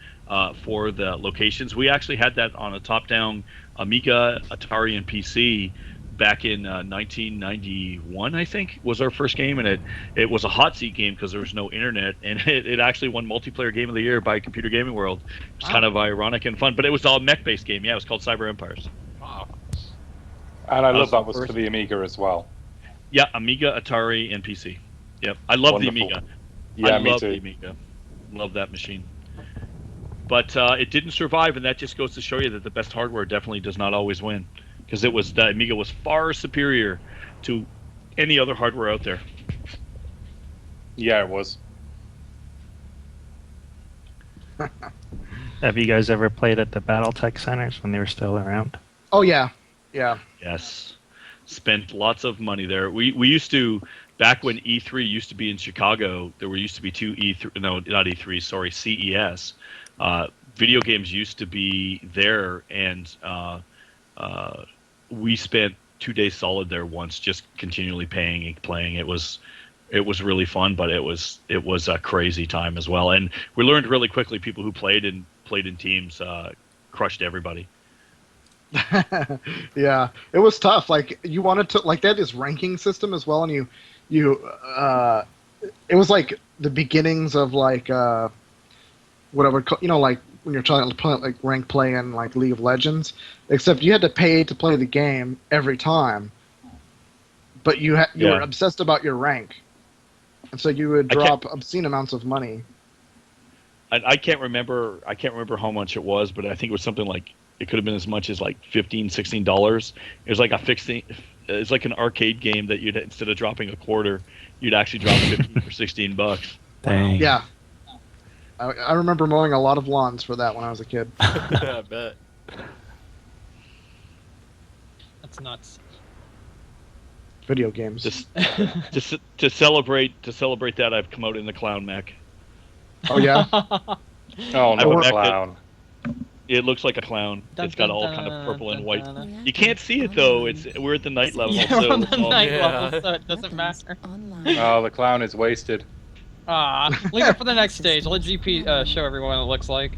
for the locations. We actually had that on a top-down Amiga, Atari, and PC back in 1991, I think, was our first game, and it was a hot seat game because there was no internet, and it actually won Multiplayer Game of the Year by Computer Gaming World. It's kind of ironic and fun, but it was all mech-based game. Yeah, it was called Cyber Empires. Wow. And I love that was for the Amiga as well. Yeah, Amiga, Atari, and PC. Yep, I love the Amiga. Yeah, I me love too. the Amiga. Love that machine. But it didn't survive, and that just goes to show you that the best hardware definitely does not always win, because the Amiga was far superior to any other hardware out there. Yeah, it was. Have you guys ever played at the BattleTech centers when they were still around? Oh yeah, yeah. Yes. Spent lots of money there. We used to, back when E3 used to be in Chicago, there used to be two E3, no, not E3, sorry, CES. Video games used to be there, and we spent 2 days solid there once, just continually paying and playing. It was really fun, but it was a crazy time as well. And we learned really quickly, people who played in teams crushed everybody. Yeah, it was tough. Like, you wanted to, like, they had this ranking system as well, and it was like the beginnings of like what I would call, like when you're trying to play like rank play in like League of Legends, except you had to pay to play the game every time, but you were obsessed about your rank, and so you would drop obscene amounts of money. I can't remember how much it was, but I think it was something like, it could have been as much as like $15-16. It was like it's like an arcade game that you'd, instead of dropping a quarter, you'd actually drop 15 or $16. Dang. Yeah, I remember mowing a lot of lawns for that when I was a kid. I bet. That's nuts. Video games. Just to celebrate that, I've come out in the clown mech. Oh yeah. Oh, no, I- clown. It looks like a clown. It's got all kind of purple and white. Reactor You can't see it though. We're at the night level, Yeah, so we're on it's the all- night Yeah. level, so it doesn't matter. Online. Oh, the clown is wasted. Leave it for the next stage. Let GP show everyone what it looks like.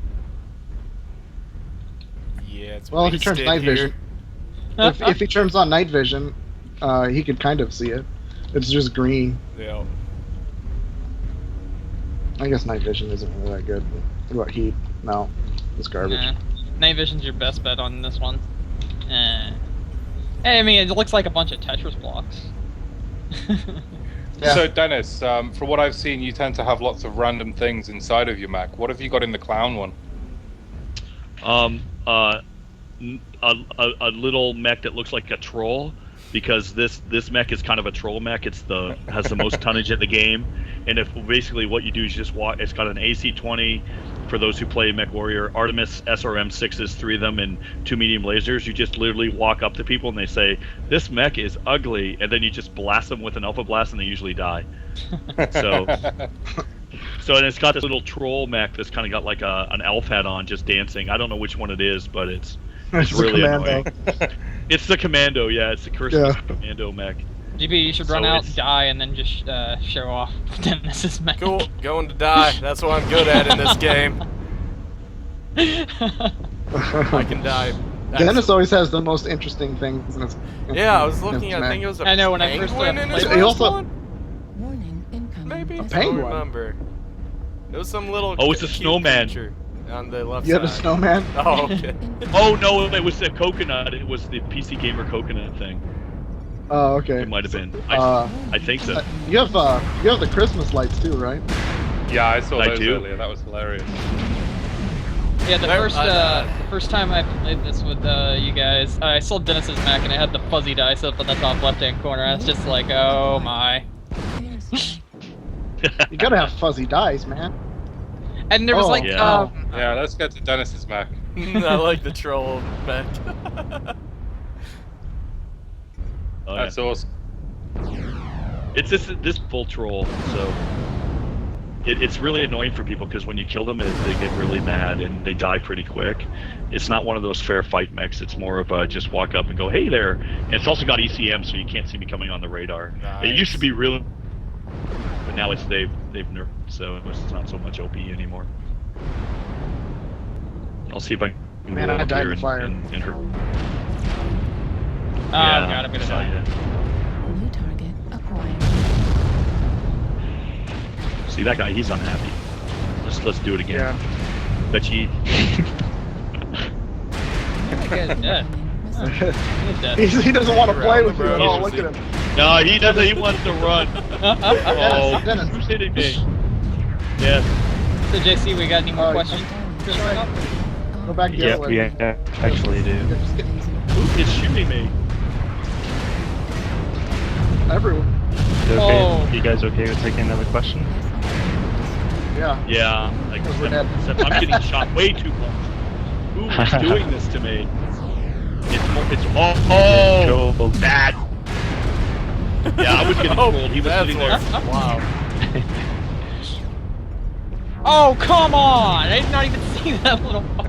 Yeah, it's Well, if he turns wasted night here. vision, if he turns on night vision, he could kind of see it. It's just green. Yeah. I guess night vision isn't really that good. What about heat? No, it's garbage. Nah. Night vision's your best bet on this one. Hey, I mean, it looks like a bunch of Tetris blocks. Yeah. So, Dennis, from what I've seen, you tend to have lots of random things inside of your Mac. What have you got in the clown one? A little mech that looks like a troll, because this mech is kind of a troll mech. Has the most tonnage in the game, and if basically what you do is just walk. It's got an AC-20 for those who play Mech Warrior, Artemis SRM6s, 3 of them, and 2 medium lasers. You just literally walk up to people and they say, "This mech is ugly," and then you just blast them with an alpha blast, and they usually die. So and it's got this little troll mech that's kind of got like an elf hat on, just dancing. I don't know which one it is, but it's It's the really commando. annoying. It's the commando, yeah. It's the Christmas commando mech. GP, you should run So out, it's- die, and then just show off Dennis's mech. Cool. Going to die. That's what I'm good at in this game. I can die. Dennis always has the most interesting things in his. Yeah, I was in looking. his I Mac. think it was a I know, when I first, penguin in his played- He first also- one? Warning, incoming. Maybe? I message. don't penguin. remember. It was some little. Oh, it's a cute snowman. creature on the left You side. have a snowman? Oh, okay. Oh no, it was the coconut. It was the PC Gamer coconut thing. Oh, okay. It might have been. Uh, I think so. you have the Christmas lights too, right? Yeah, I saw I those do. earlier. That was hilarious. Yeah, the There- first time I played this with you guys, I saw Dennis's Mac and it had the fuzzy dice up in the top left-hand corner. I was just like, oh my. You gotta have fuzzy dice, man. And there was Oh, like, yeah. Yeah, let's get to Dennis's Mac. I like the troll mech. Oh, yeah. That's awesome. It's this full troll, so it's really annoying for people because when you kill them, they get really mad and they die pretty quick. It's not one of those fair fight mechs. It's more of a just walk up and go, hey there. And it's also got ECM, so you can't see me coming on the radar. Nice. It used to be really, but now they've nerfed, so it's not so much OP anymore. I'll see if I can Man, go I up died here in fire. and her. oh god, I'm gonna saw die. you. New target acquired. See that guy? He's unhappy. Let's do it again. Yeah. Bet you. That guy's dead. He's dead. He doesn't want to play with you Around at the all. bros. Look at him. No, he doesn't. He wants to run. Oh, Dennis. who's hitting me? Yes. So JC, we got any more Oh, questions? Just right. Go back the Yeah, other way. we actually do. Yeah, just get Who is shooting me? everyone. You Oh. okay? You guys okay with taking another question? Yeah. Yeah, like We're dead. except I'm getting shot way too much. Who is doing this to me? It's oh bad. Yeah, I was getting trolled. He was That's sitting there. wow. Oh, come on! I did not even see that little fuck.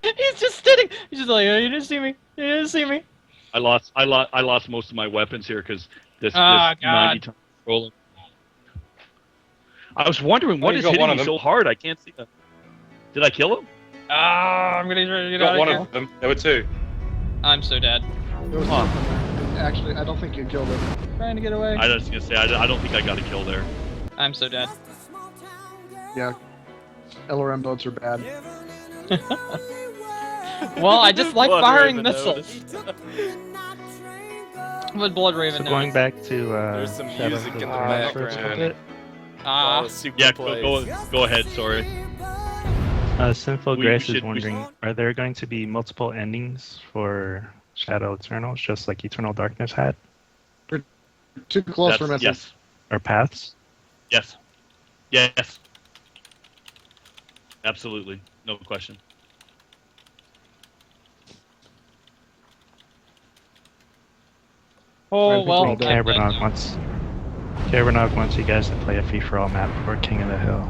He's just sitting. He's just like, oh, you didn't see me. You didn't see me. I lost most of my weapons here because this Ah, 90 God. times rolling. I was wondering what you is got hitting one me of them. so hard. I can't see that. Did I kill him? Ah, I'm gonna try to get Got out one of here. of them. There were two. I'm so dead. There was nothing there. Actually, I don't think you killed him. Trying to get away. I was gonna say I don't think I got a kill there. I'm so dead. Yeah. LRM boats are bad. Well, I just like Blood firing Raven missiles. noticed. What Blood Raven So going back to There's some Shadow music of in the the Tomb for a background. bit. Ah, Super Yeah, plays. go ahead. Sorry. Sinful We Grace should- is we wondering, are there going to be multiple endings for Shadow Eternals, just like Eternal Darkness had? Too close for missing. Yes. Or paths? Yes. Yes. Absolutely. No question. oh well. all dead. Cabernog wants you guys to play a free-for-all map for King of the Hill.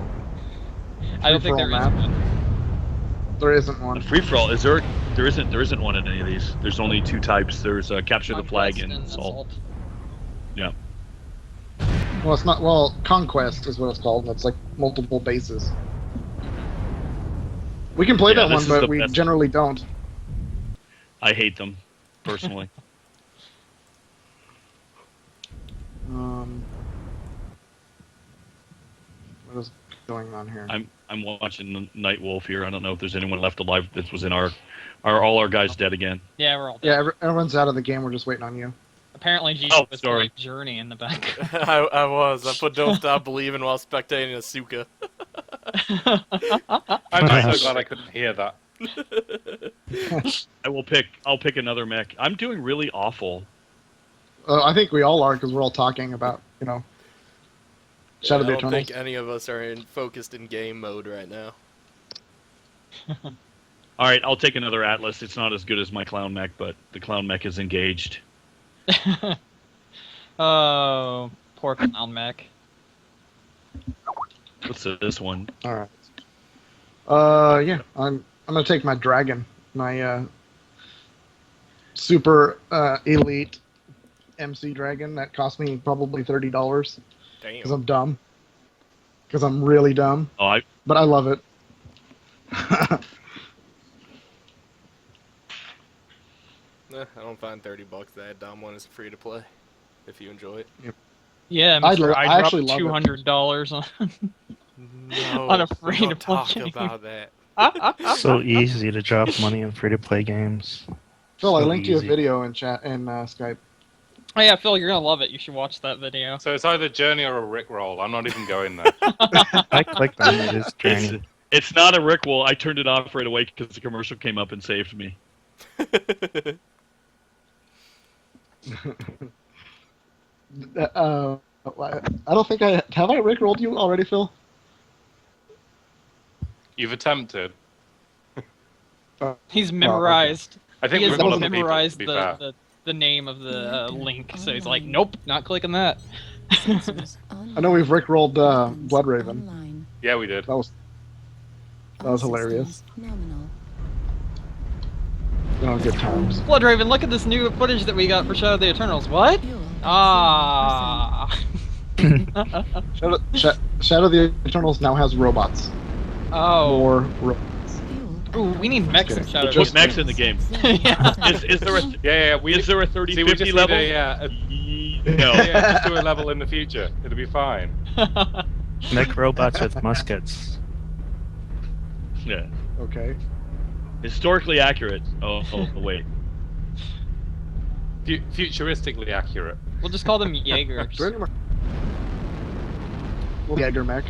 I don't think there is Free-for-all map. one. There isn't The one. free for all is there? There isn't one in any of these. There's only two types. There's capture the flag Conquest and assault. Yeah. Well, it's not. Well, Conquest is what it's called. That's like multiple bases. We can play Yeah, that this one, is but the we best. generally don't. I hate them personally. What is going on here? I'm watching Night Wolf here. I don't know if there's anyone left alive. This was in our all our guys dead again. Yeah, we're all dead. Yeah, everyone's out of the game. We're just waiting on you. Apparently, Jesus Oh, was sorry. like Journey in the back. I was. I put Don't Stop Believing while spectating Asuka. I'm so glad I couldn't hear that. I'll pick another mech. I'm doing really awful. I think we all are because we're all talking about Shadow of the I don't Eternals. think any of us are focused in game mode right now. All right, I'll take another Atlas. It's not as good as my clown mech, but the clown mech is engaged. Oh, poor clown mech. What's this one? All right. Yeah, I'm gonna take my dragon, my super elite MC dragon that cost me probably $30 because Damn. I'm dumb. Because I'm really dumb, Oh, but I love it. I don't find $30 that dumb one is free to play. If you enjoy it. Yeah, I Mr. I, actually dropped love it. $200 on. No, On a free don't to play talk game. about that. So easy to drop money in free-to-play games. Phil, I So linked you a easy. video in chat in Skype. Oh yeah, Phil, you're gonna love it. You should watch that video. So it's either Journey or a Rickroll. I'm not even going there. I clicked on it, it's Journey. it's not a Rickroll. I turned it off right away because the commercial came up and saved me. I don't think have I rickrolled you already, Phil? You've attempted. He's memorized. I think He we've has got other people, to memorized be fair. the name of the link, so he's like, nope, not clicking that. I know we've rickrolled Blood Raven. Online. Yeah, we did. That was hilarious. Nominal. Good times. Blood Raven, look at this new footage that we got for Shadow of the Eternals. What? Fuel. Ah. Shadow of the Eternals now has robots. Oh. More Fuel. Ooh, we need mechs in kidding. Shadow. Put mechs in the game. Yeah. Is there a Yeah, we is there a see, we 30-50 just level? Need No. yeah, just do a level in the future. It'll be fine. Mech robots with muskets. Yeah. Okay. Historically accurate. Oh wait. Futuristically accurate. We'll just call them Jaegers. Jaeger mech.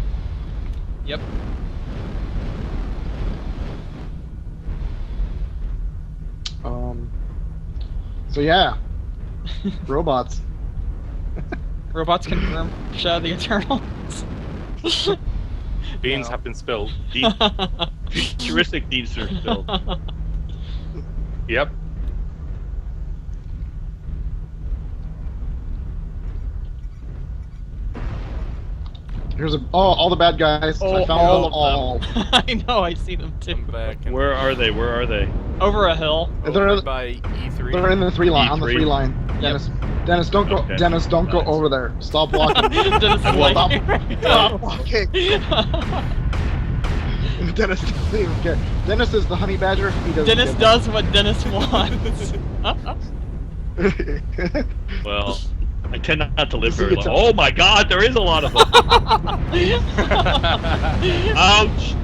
Yep. So yeah, robots. Robots confirm Shadow of the Eternals. Beans No. have been spilled. Futuristic beans are spilled. Yep. Here's all the bad guys. I found all them of all. I know, I see them too. I'm back. And Where are they? Where are they? Over a hill. over by E3. They're in the 3 line. On the E3. 3 line. Yep. Dennis, don't go. Okay. Dennis, don't go Nice. over there. Stop walking. Dennis is Stop. like, Stop walking. Dennis doesn't even care. Dennis is the honey badger. He doesn't. Dennis give does what Dennis wants. a- Well, I tend not to live See, very it's long. a- Oh my God, there is a lot of them. Ouch!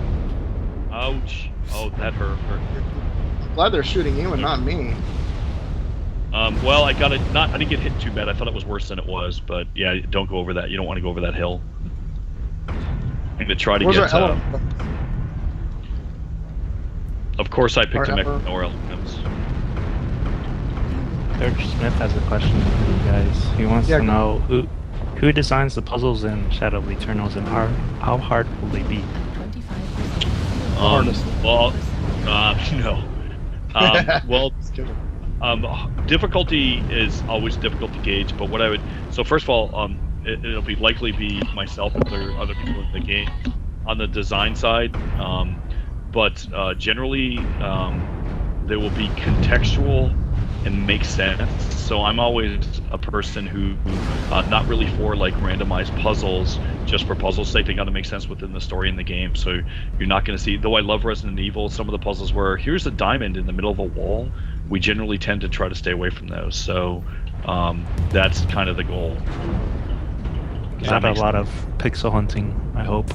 Ouch! Oh, that hurt. Glad they're shooting you and not me. Well, I didn't get hit too bad. I thought it was worse than it was, but yeah, don't go over that. You don't want to go over that hill. I'm gonna try to Where's get. our elephant? Of course, I picked Our a Mech elephant. Warrior. George Smith has a question for you guys. He wants Yeah, to go. know who designs the puzzles in Shadow of the Eternals and how hard will they be? 25%. Hardest. Well, no. Well, Just kidding. difficulty is always difficult to gauge, but what I would first of all, it'll be likely be myself if there are other people in the game on the design side, but generally they will be contextual and make sense. So I'm always a person who not really for like randomized puzzles just for puzzles' sake. They got to make sense within the story in the game. So you're not going to see, though I love Resident Evil, some of the puzzles where here's a diamond in the middle of a wall, we generally tend to try to stay away from those. So that's kind of the goal. Does that Not a make lot of pixel hunting, I hope.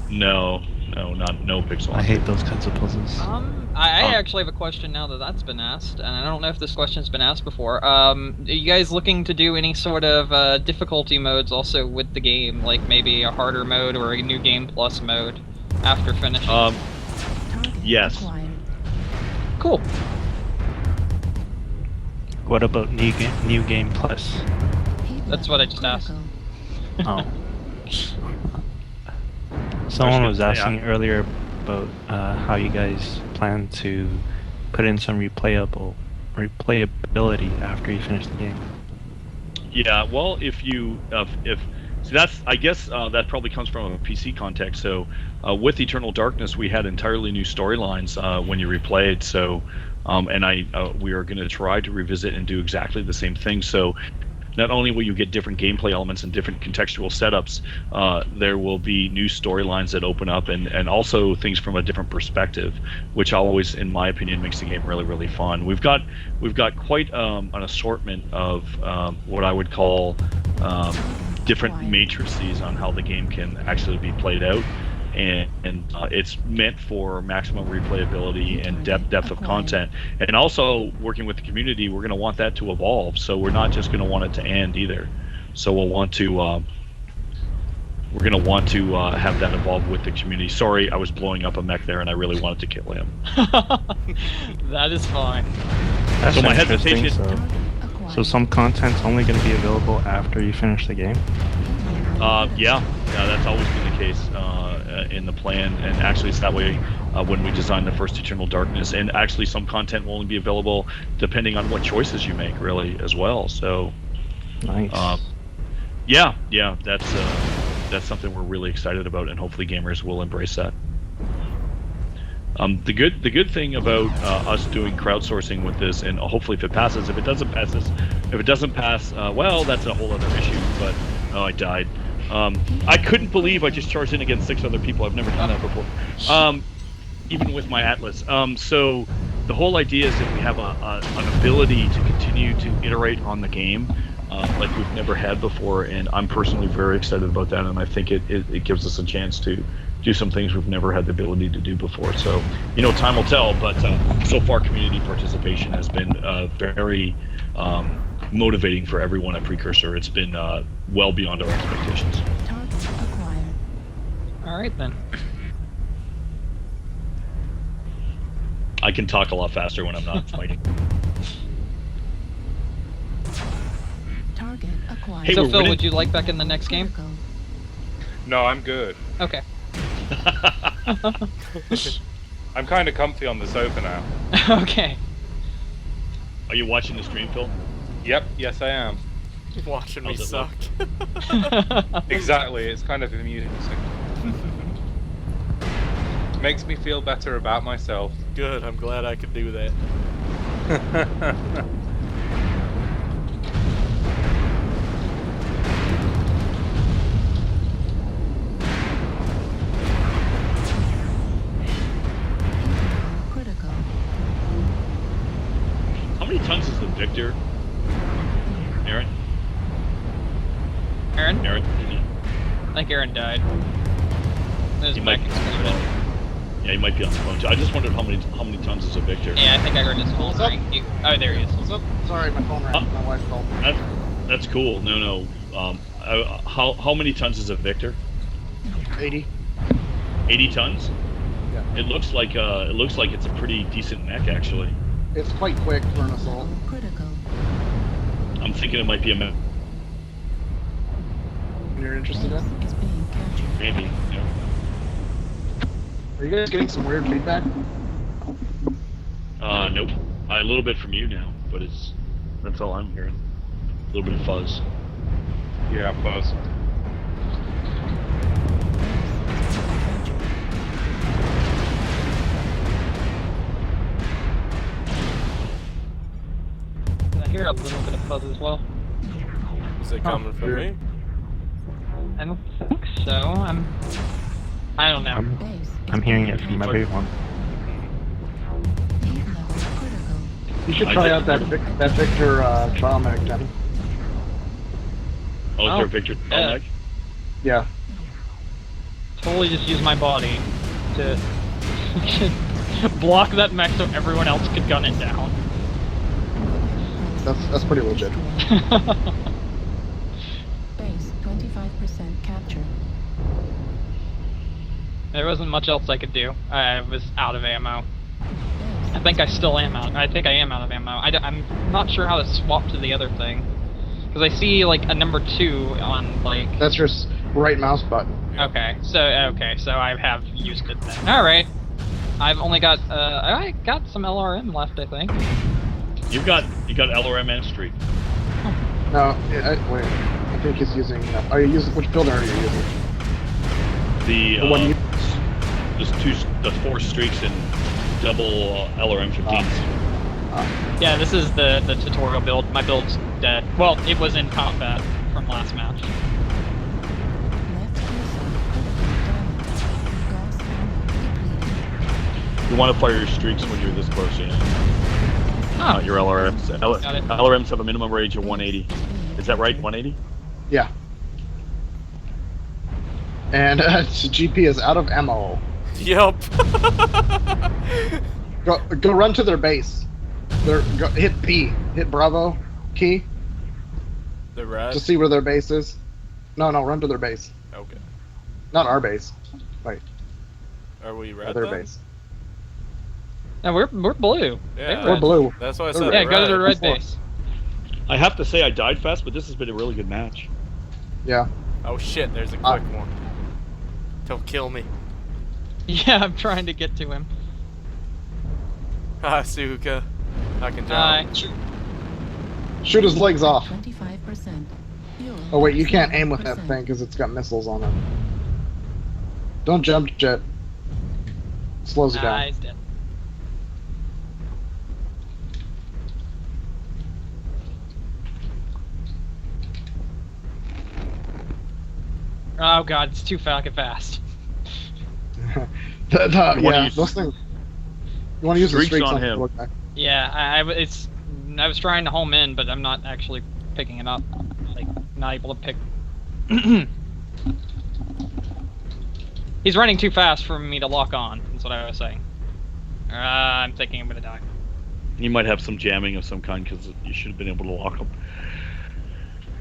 No pixel. I hate those kinds of puzzles. I actually have a question now that that's been asked, and I don't know if this question's been asked before. Are you guys looking to do any sort of difficulty modes also with the game, like maybe a harder mode or a new game plus mode after finishing? Target Yes. acquired. Cool. What about new game plus? That's what I just asked. Critical. Oh. Someone was gonna say, asking earlier about how you guys plan to put in some replayability after you finish the game. Yeah, well, if so that's, I guess that probably comes from a PC context. So with Eternal Darkness, we had entirely new storylines when you replayed. So and we are going to try to revisit and do exactly the same thing. So not only will you get different gameplay elements and different contextual setups, there will be new storylines that open up and also things from a different perspective, which always, in my opinion, makes the game really, really fun. We've got quite an assortment of what I would call different matrices on how the game can actually be played out. And it's meant for maximum replayability and depth of content. And also working with the community, we're going to want that to evolve. So we're not just going to want it to end either. So we'll want to have that evolve with the community. Sorry, I was blowing up a mech there, and I really wanted to kill him. That is fine. That's So my interesting. hesitation- So, Target acquired. so some content's only going to be available after you finish the game? Yeah, that's always been the case in the plan, and actually it's that way when we designed the first Eternal Darkness. And actually, some content will only be available depending on what choices you make, really, as well. So, Nice. yeah, that's something we're really excited about, and hopefully gamers will embrace that. The good thing about us doing crowdsourcing with this, and hopefully if it passes, if it doesn't pass, well, that's a whole other issue. But I died. I couldn't believe I just charged in against 6 other people. I've never done that before, even with my Atlas. So the whole idea is that we have an ability to continue to iterate on the game like we've never had before, and I'm personally very excited about that, and I think it gives us a chance to do some things we've never had the ability to do before. So, time will tell, but so far community participation has been very motivating for everyone at Precursor. It's been well beyond our expectations. Target acquired. All right then. I can talk a lot faster when I'm not fighting. Target acquired. Hey, So we're Phil, winning. would you like back in the next game? Critical. No, I'm good. Okay. I'm kind of comfy on the sofa now. Okay. Are you watching the stream, Phil? Yep, yes I am. Watching me How's it suck. Exactly, it's kind of amusing. Makes me feel better about myself. Good, I'm glad I could do that. Critical. How many tons is the Victor? Aaron? Aaron? Aaron? I think Aaron died. His He mic might. exploded. Yeah, he might be on the phone too. I just wondered how many tons is a Victor. Yeah, I think I heard his phone What's up? ring. Oh, there he is. What's up? Sorry, my phone rang. My wife called. That's cool. No. How many tons is a Victor? 80. 80 tons? Yeah. It looks like it's a pretty decent mech actually. It's quite quick for an assault. Critical. I'm thinking it might be a mech. You're interested in? Base is being captured. Maybe. Yeah. Are you guys getting some weird feedback? Nope. A little bit from you now, but that's all I'm hearing. A little bit of fuzz. Yeah, buzz. I hear a little bit of fuzz as well. Is it coming from me? I don't think so. I don't know. Base is I'm hearing being it from captured. everyone. Heat level critical. You should try out that Victor trial mag, Denny. Oh, is Oh, there a Victor? yeah. Mech? Yeah. Totally just use my body to block that mech so everyone else could gun it down. That's pretty legit. Base 25% captured. There wasn't much else I could do. I was out of ammo. Base I think I is still am out. I think I am out of ammo. I'm not sure how to swap to the other thing. Because I see like a number 2 on like... That's your right mouse button. Okay, so I have used it then. Alright. I've only got, I got some LRM left, I think. You got LRM and Streak. No, wait. I think he's using. Are you using which builder are you using? The The one you. the 4 streaks and double LRM 15s. Yeah, this is the tutorial build. My build's dead. Well, it was in combat from last match. left missile critical damage. Gauss ammo depleted. You want to fire your streaks when you're this close, yeah. Oh, Your LRMs. Got it. LRMs have a minimum range of 180. Is that right? 180? Yeah. And GP is out of ammo. Yup. Go run to their base. Hit B. Hit Bravo key The red? to see where their base is. No, run to their base. Okay. Not our base. Wait, Are we red their then? base. no, we're blue. Yeah. We're blue. That's why I They're said Yeah, red. go to the red Before. base. I have to say I died fast, but this has been a really good match. Yeah. Oh shit, there's a quick one. Don't kill me. Yeah, I'm trying to get to him. Ah, Suka. I can Hi. tell. Shoot his legs off. 25%. Fuel. Oh wait, you can't aim with that 60%. thing because it's got missiles on it. Don't jump jet. Slows you down. He's dead. Oh god, it's too fucking fast. You wanna Yeah, use- those things. You want to use the Streaks streaks on him. the look back. Yeah, I was trying to home in, but I'm not actually picking it up. Like, not able to pick. He's running too fast for me to lock on. That's what I was saying. I'm thinking I'm gonna die. You might have some jamming of some kind because you should have been able to lock him.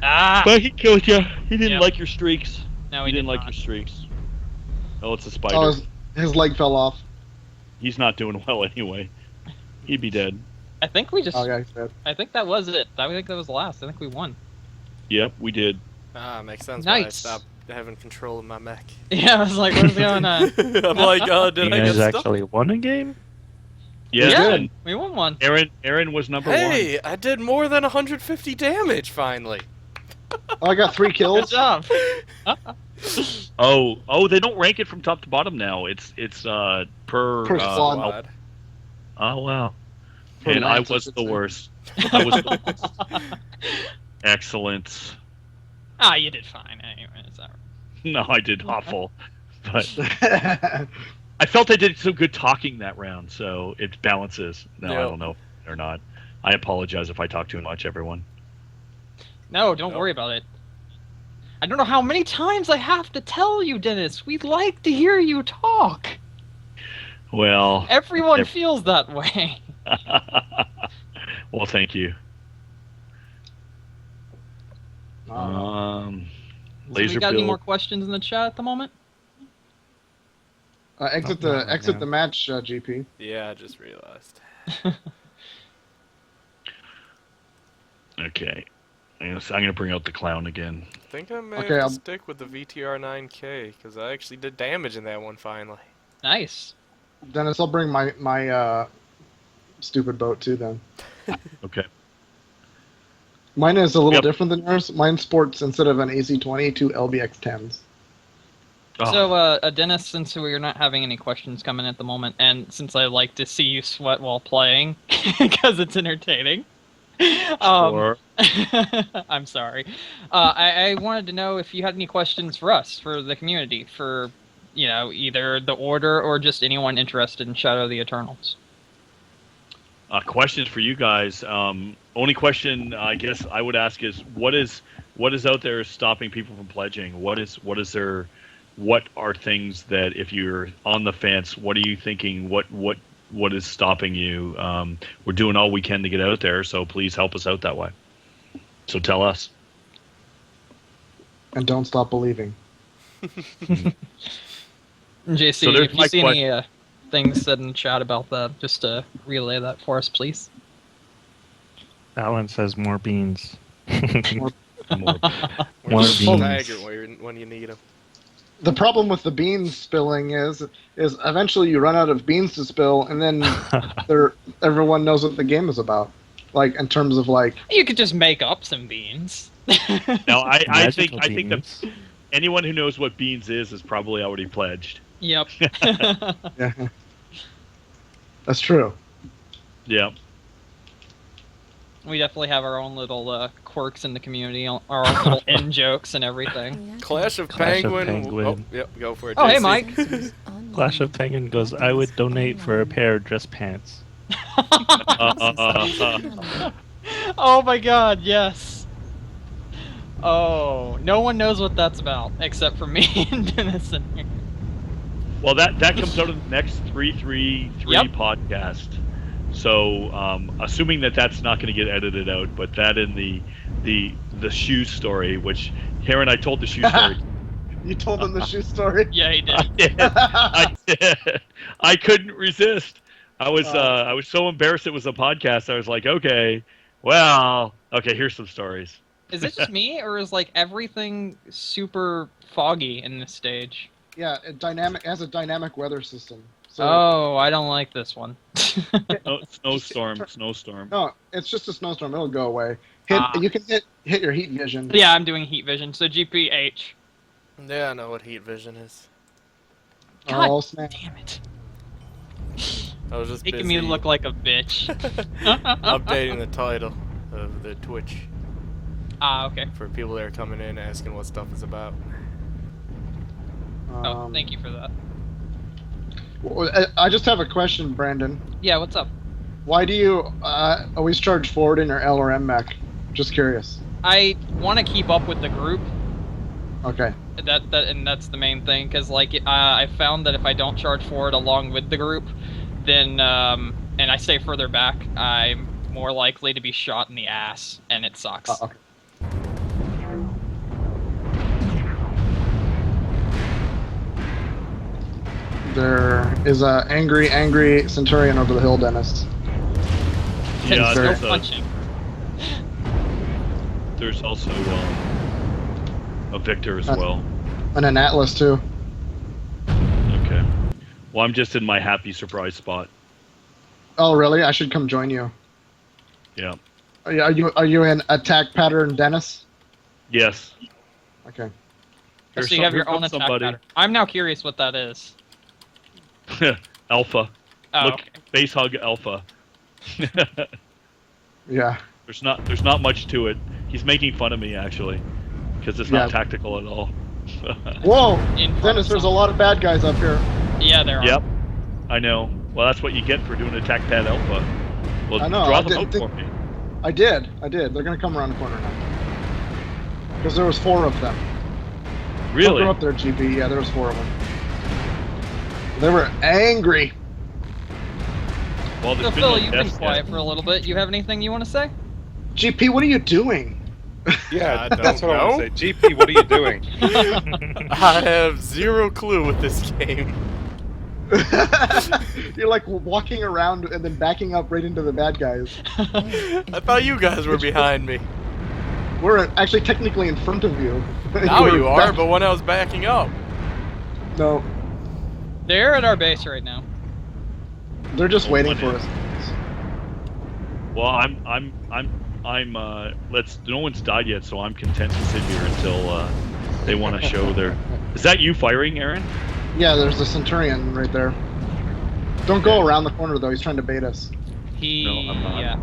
Ah! But he killed you. He didn't Yep. like your streaks. No, he he didn't did like not. your streaks. Oh, it's a spider. Oh, his leg fell off. He's not doing well anyway. He'd be dead. I think we just. Oh yeah, he's dead. I think that was it. I think that was the last. I think we won. Yep, we did. Makes sense why I Nice. stopped having control of my mech. Yeah, I was like, what's going on? I'm like, oh, did You I get guys stuck? actually won a game? Yes, Yeah. and We won one. Aaron was number Hey, I did more than 150 damage finally. Oh, I got 3 Good kills. job. one. Oh, they don't rank it from top to bottom now. It's per Per squad. wow. Oh wow. Per And I lance, was should the say. worst. I was the worst. Excellent. Ah, you did fine. Anyway, it's all right. No, I did awful. But I felt I did some good talking that round, so it balances. No, I Yep. don't know or not. I apologize if I talk too much, everyone. No, don't Nope. worry about it. I don't know how many times I have to tell you, Dennis. We'd like to hear you talk. Well, Everyone Ev- feels that way. well, thank you. Uh, So Laser we got any Bill. more questions in the chat at the moment? exit not the right exit now. the match, GP. Yeah, I just realized. Okay. I'm going to bring out the clown again. I think I may Okay, have I'll- to stick with the VTR 9K because I actually did damage in that one finally. Nice. Dennis, I'll bring my stupid boat too then. Okay. Mine is a little Yep. different than yours. Mine sports instead of an AC-20 2 LBX-10s. Oh, So, Dennis, since we're not having any questions coming at the moment, and since I like to see you sweat while playing, because it's entertaining, or I'm sorry. I wanted to know if you had any questions for us, for the community, for, either the Order or just anyone interested in Shadow of the Eternals. questions for you guys. Only question I guess I would ask is what is out there stopping people from pledging? What are things that if you're on the fence, what are you thinking? What is stopping you? We're doing all we can to get out there, so please help us out that way. So tell us. And don't stop believing. JC, So there's if you my see any things said in the chat about that, just relay that for us, please. Alan says more beans. More- More. We're More just beans. staggered when you need them. The problem with the beans spilling is eventually you run out of beans to spill, and then everyone knows what the game is about. Like in terms of like, You could just make up some beans. Now I think Magical that beans. anyone who knows what beans is probably already pledged. Yep. yeah, that's true. Yeah. We definitely have our own little quirks in the community, our own little in jokes and everything. Clash of Clash of Penguin. Penguin. Oh, yep, go for it. Oh, hey, JC. Mike. Clash of Penguin goes, I would donate for a pair of dress pants. Oh my god, yes. Oh, no one knows what that's about except for me and Dennis in here. Well, that comes out of the next 333 Yep. podcast. So, assuming that's not going to get edited out, but that in the shoe story, which Karen, I told the shoe story. You told them the shoe story. Yeah, he did. I did. I did. I couldn't resist. I was so embarrassed it was a podcast. I was like, okay, here's some stories. Is it just me, or is like everything super foggy in this stage? Yeah, it has a dynamic weather system. So Oh, I don't like this one. Snowstorm. no, it's just a snowstorm. It'll go away. Ah. You can hit your heat vision. Yeah, I'm doing heat vision, so GPH. Yeah, I know what heat vision is. God Oh snap! damn it. I was just Making busy me look like a bitch. updating the title of the Twitch Ah, okay. for people that are coming in asking what stuff is about. Oh, thank you for that. I just have a question, Brandon. Yeah, what's up? Why do you always charge forward in your L or M mech? Just curious. I want to keep up with the group. Okay. And that's the main thing, because like I found that if I don't charge forward along with the group, then and I stay further back, I'm more likely to be shot in the ass, and it sucks. Okay. There is a angry Centurion over the hill, Dennis. Yeah, no there's punching. There's also a Victor as well. And an Atlas too. Okay. Well, I'm just in my happy surprise spot. Oh, really? I should come join you. Yeah. Are you in attack pattern, Dennis? Yes. Okay. So you have your own comes attack somebody. pattern. I'm now curious what that is. Alpha. Oh, Look, okay. base hug alpha. Yeah. There's not much to it. He's making fun of me actually, because it's not tactical at all. Whoa, In front Dennis! of There's a someone. lot of bad guys up here. Yeah, there are. Yep. I know. Well, that's what you get for doing attack pad alpha. Well, I know, draw I them out didn't for me. I did. They're gonna come around the corner now. Because there was 4 of them. Really? Come up there, GP. Yeah, there was 4 of them. They were angry. Well, So there's been Phil, no you've been deaths quiet yet. for a little bit. You have anything you want to say? GP, what are you doing? Yeah, I that's don't what I want know. to say. GP, what are you doing? I have zero clue with this game. You're like walking around and then backing up right into the bad guys. I thought you guys were behind me. We're actually technically in front of you. Now were you are, back- but when I was backing up. No, They're at our base right now. they're just waiting for one us. Well, no one's died yet, so I'm content to sit here until they want to show their. Is that you firing, Aaron? Yeah, there's a Centurion right there. Don't go around the corner though. He's trying to bait us. No, I'm not. Yeah.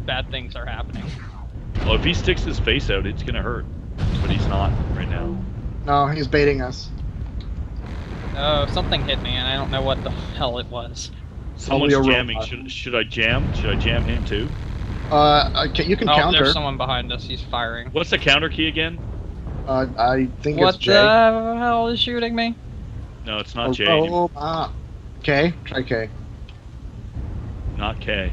Bad things are happening. Well, if he sticks his face out, it's gonna hurt. But he's not right now. No, he's baiting us. Oh, something hit me, and I don't know what the hell it was. Someone's Probably a jamming. robot. Should I jam? Should I jam him too? You can Oh, counter. there's someone behind us. He's firing. What's the counter key again? I think What it's J. the hell is shooting me? No, it's not J. anymore. K. Try K. Not K.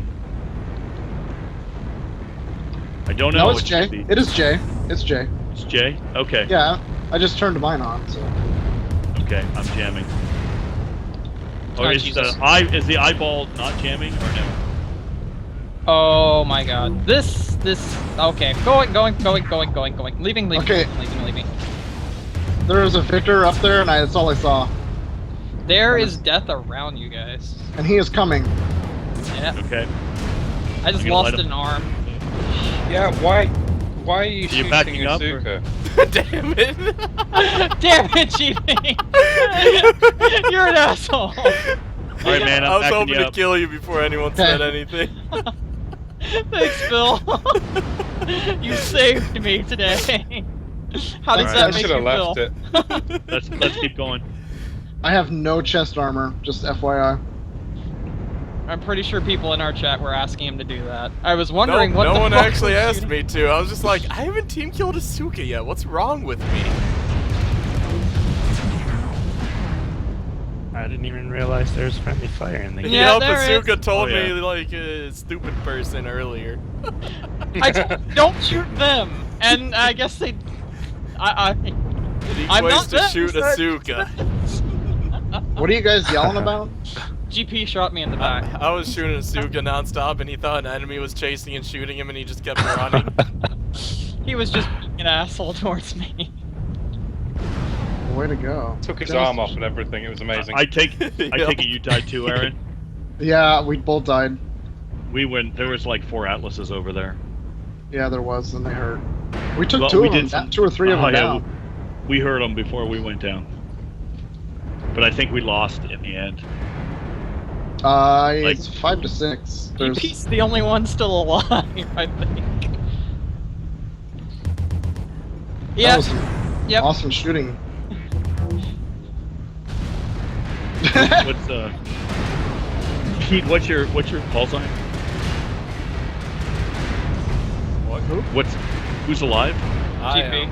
I don't know. No, what it's J. should be. It is J. It's J. It's J. Okay. Yeah, I just turned mine on. So. Okay, I'm jamming. Oh, Or is Jesus. the eyeball not jamming or no? Oh my god. This. Okay. Going. Leaving. Okay. Leaving. There was a Victor up there, and that's all I saw. There is death around you guys. And he is coming. Yeah. Okay. I just You gonna lost light an arm. Yeah, why are you shooting backing up, or- Asuka? Damn it. Damn it, GP! You're an asshole! Alright, man, I I'm was backing hoping you to up. kill you before anyone said anything. Thanks, Phil. You saved me today. How does Alright. that I make should you have feel? left it. Let's keep going. I have no chest armor, just FYI. I'm pretty sure people in our chat were asking him to do that. I was wondering what no the one fuck actually was asked shooting- me to. I was just like, I haven't team killed Asuka yet. What's wrong with me? I didn't even realize there was friendly fire in the game. Yeah, Yep, there Asuka is. told Oh, yeah. me like a stupid person earlier. Don't shoot them! And I guess they... It I'm equates not to them, shoot sir. Asuka. What are you guys yelling about? GP shot me in the back. I was shooting Asuka nonstop, and he thought an enemy was chasing and shooting him, and he just kept running. He was just being an asshole towards me. Way to go. Took his Dennis- arm off and everything. It was amazing. I take it you died too, Aaron. Yeah, we both died. We went. There was like 4 Atlases over there. Yeah, there was, and they hurt. We took Well, 2 we of them, did some- 2 or 3 of them yeah, down. we heard them before we went down. But I think we lost in the end. It's 5 to 6. There's GP's the only one still alive, I think. that Yeah. was some Yep. awesome shooting. What's Pete? What's your call sign? What? Who's alive? GP.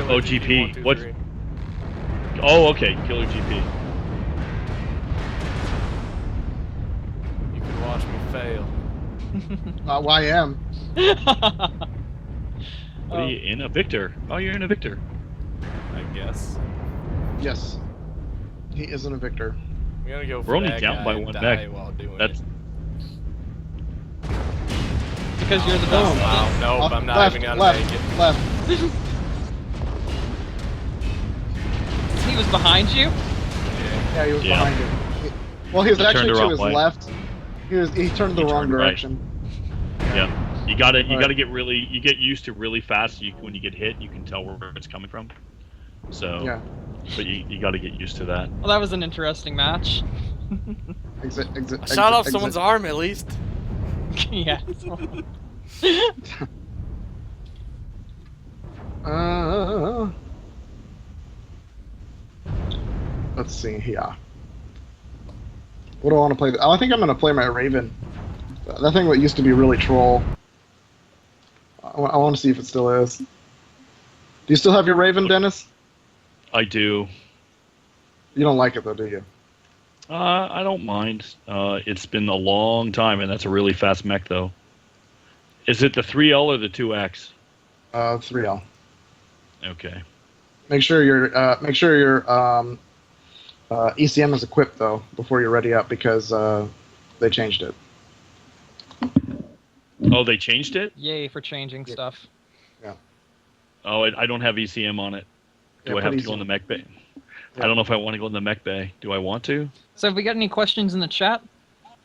Oh, GP. What? Oh, okay. Killer GP. You can watch me fail. YM. What are you in? A Victor? Oh, you're in a Victor. I guess. Yes. He isn't a victor. I'm gonna go for We're only that down guy by and 1 die mech. while doing That's it. because you're the best. Wow, nope, Up, I'm not left, even gonna left, make it. left. He was behind you. Yeah, he was Yeah. behind you. Well, he was He actually turned the to wrong his way. left. He turned the He wrong turned right. direction. Yeah, you gotta Right. get used to really fast. When you get hit, you can tell where it's coming from. So, Yeah. but you gotta get used to that. Well, that was an interesting match. Exit. I shot off someone's arm at least. Yeah. Let's see here. What do I want to play? I think I'm going to play my Raven. That thing that used to be really troll. I want to see if it still is. Do you still have your Raven, Dennis? I do. You don't like it though, do you? I don't mind. It's been a long time, and that's a really fast mech, though. Is it the 3L or the 2X? 3L. Okay. Make sure your ECM is equipped though before you're ready up because they changed it. Oh, they changed it? Yay for changing stuff. Oh, I don't have ECM on it. Do Yeah, I have put to go in the ECM. mech bay? Yeah. I don't know if I want to go in the mech bay. Do I want to? So have we got any questions in the chat?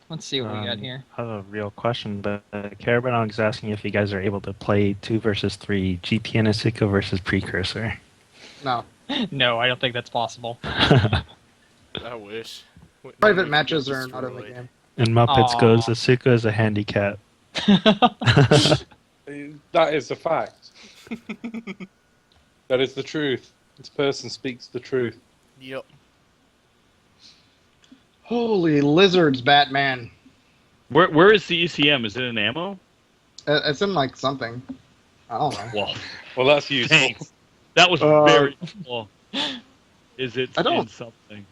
Let's see what we got here. I have a real question, but Carabanong is asking if you guys are able to play 2 versus 3 GP and Asuka versus Precursor. No. No, I don't think that's possible. I wish. Private matches are not in the game. In Muppets Aw. goes, Asuka is a handicap. That is a fact. That is the truth. This person speaks the truth. Yep. Holy lizards, Batman! Where is the ECM? Is it in ammo? It's in like something. I don't know. Well, Well, that's useful. thanks. That was very useful. Is it I don't- in something?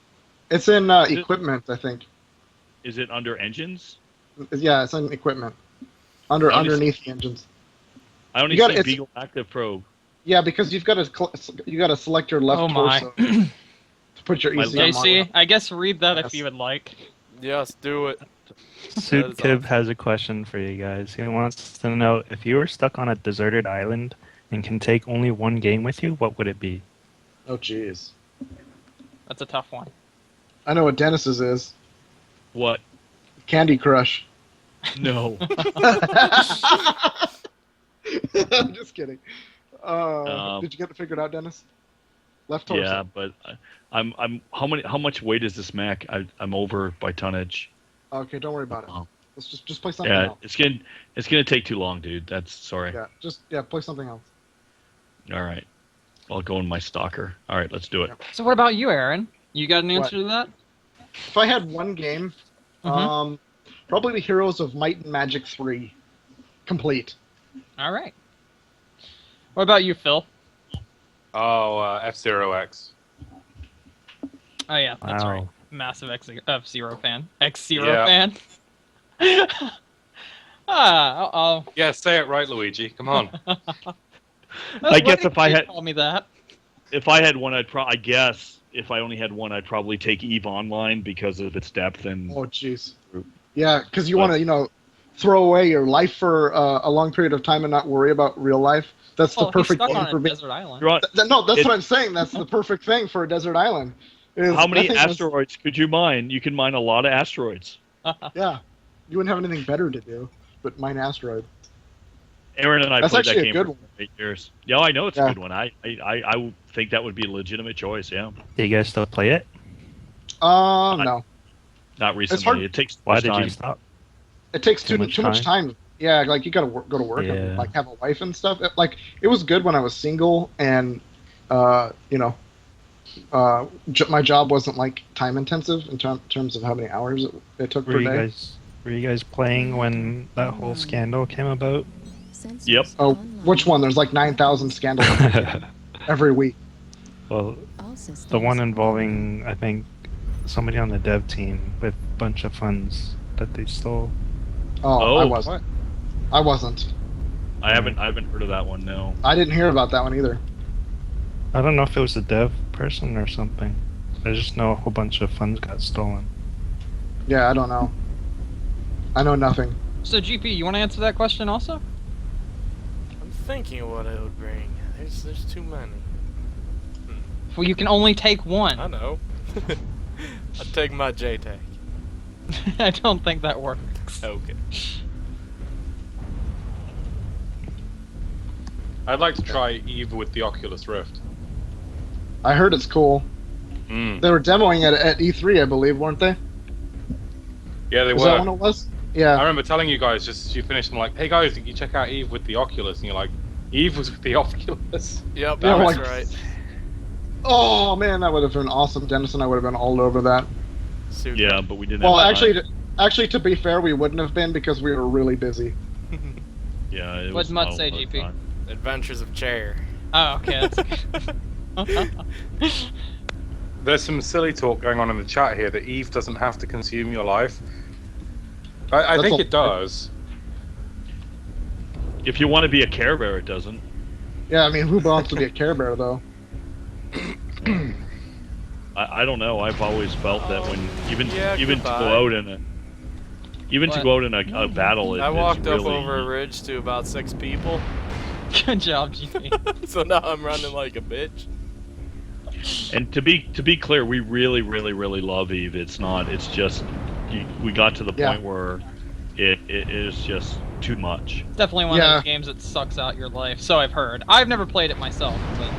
It's in Is it- equipment, I think. Is it under engines? Yeah, it's in equipment. I only Underneath see- the engines. I only You got- see it's- Beagle Active Probe. Yeah, because you've got to select your left Oh my. torso to put your My ECM on. JC, I guess read that Yes. if you would like. Yes, do it. Soup is Kib awesome. has a question for you guys. He wants to know if you were stuck on a deserted island and can take only one game with you, what would it be? Oh, jeez. That's a tough one. I know what Dennis's is. What? Candy Crush. No. I'm just kidding. Did you get it figured out, Dennis? Left torso. Yeah, but I'm how much weight is this mech? I'm over by tonnage. Okay, don't worry about it. Oh. Let's just play something Yeah, else. it's gonna take too long, dude. That's sorry. Yeah, play something else. All right, I'll go in my stalker. All right, let's do it. So what about you, Aaron? You got an answer to that? If I had one game, Mhm. probably the Heroes of Might and Magic 3, complete. All right. What about you, Phil? Oh, F-Zero-X. Oh yeah, that's Wow. right. Massive F-Zero fan. X-Zero Yeah. fan. Uh-oh. Yeah, say it right, Luigi. Come on. I guess if I had- Call me that. If I had one, I guess if I only had one, I'd probably take Eve Online because of its depth and Oh, jeez. Yeah, because you want to, throw away your life for a long period of time and not worry about real life. That's Well, the perfect he's stuck game on for a being. desert island. You're on- No, that's It- what I'm saying. That's the perfect thing for a desert island. is How many that thing was- asteroids could you mine? You can mine a lot of asteroids. Yeah, you wouldn't have anything better to do, but mine asteroids. Aaron and I That's played that actually a game good for one. 8 years. Yeah, I know it's a Yeah. good one. I would think that would be a legitimate choice. Yeah, Do you guys still play it? No, not recently. hard- It takes too Why much did time. you stop? it takes Too too much much time. Yeah, like you gotta go to work Yeah. and like have a wife and stuff. It was good when I was single and my job wasn't like time intensive in terms of how many hours it took Were per you day. guys playing when that whole scandal came about? Sensors Yep. Oh, online. which one? There's like 9,000 scandals every week. Well, All systems the one involving, I think, somebody on the dev team with a bunch of funds that they stole. Oh, I Oh, wasn't. I wasn't. I haven't heard of that one. No. I didn't hear about that one either. I don't know if it was a dev person or something. I just know a whole bunch of funds got stolen. Yeah, I don't know. I know nothing. So GP, you want to answer that question also? I'm thinking what it would bring. There's too many. Well, you can only take one. I know. I'll take my JTAG. I don't think that works. Okay. I'd like to try Eve with the Oculus Rift. I heard it's cool. Mm. They were demoing it at E3, I believe, weren't they? Yeah, they Was were. that when it was? Yeah. I remember telling you guys, just you finished and like, hey guys, you check out Eve with the Oculus, and you're like, Eve was with the Oculus. Yep, Yeah, that was like- right. Oh man, that would have been awesome. Dennis and I would have been all over that. Super. Yeah, but we didn't. Well, have time. actually, to be fair, we wouldn't have been because we were really busy. Yeah. It What'd was Mutt not a say, lot of GP? time. Adventures of Chair. Oh, okay. That's There's some silly talk going on in the chat here that Eve doesn't have to consume your life. I That's think all- it does. If you want to be a Care Bear, it doesn't. Yeah, I mean, who wants to be a Care Bear though? I don't know. I've always felt that when even Yeah, even to goodbye. go out in a What? go out in a battle, I it's walked really, up over a ridge to about 6 people, Good job, GP. so now I'm running like a bitch. And to be clear, we really love Eve. It's not. It's just we got to the Yeah. point where it is just too much. Definitely one of Yeah. those games that sucks out your life. So I've heard. I've never played it myself, but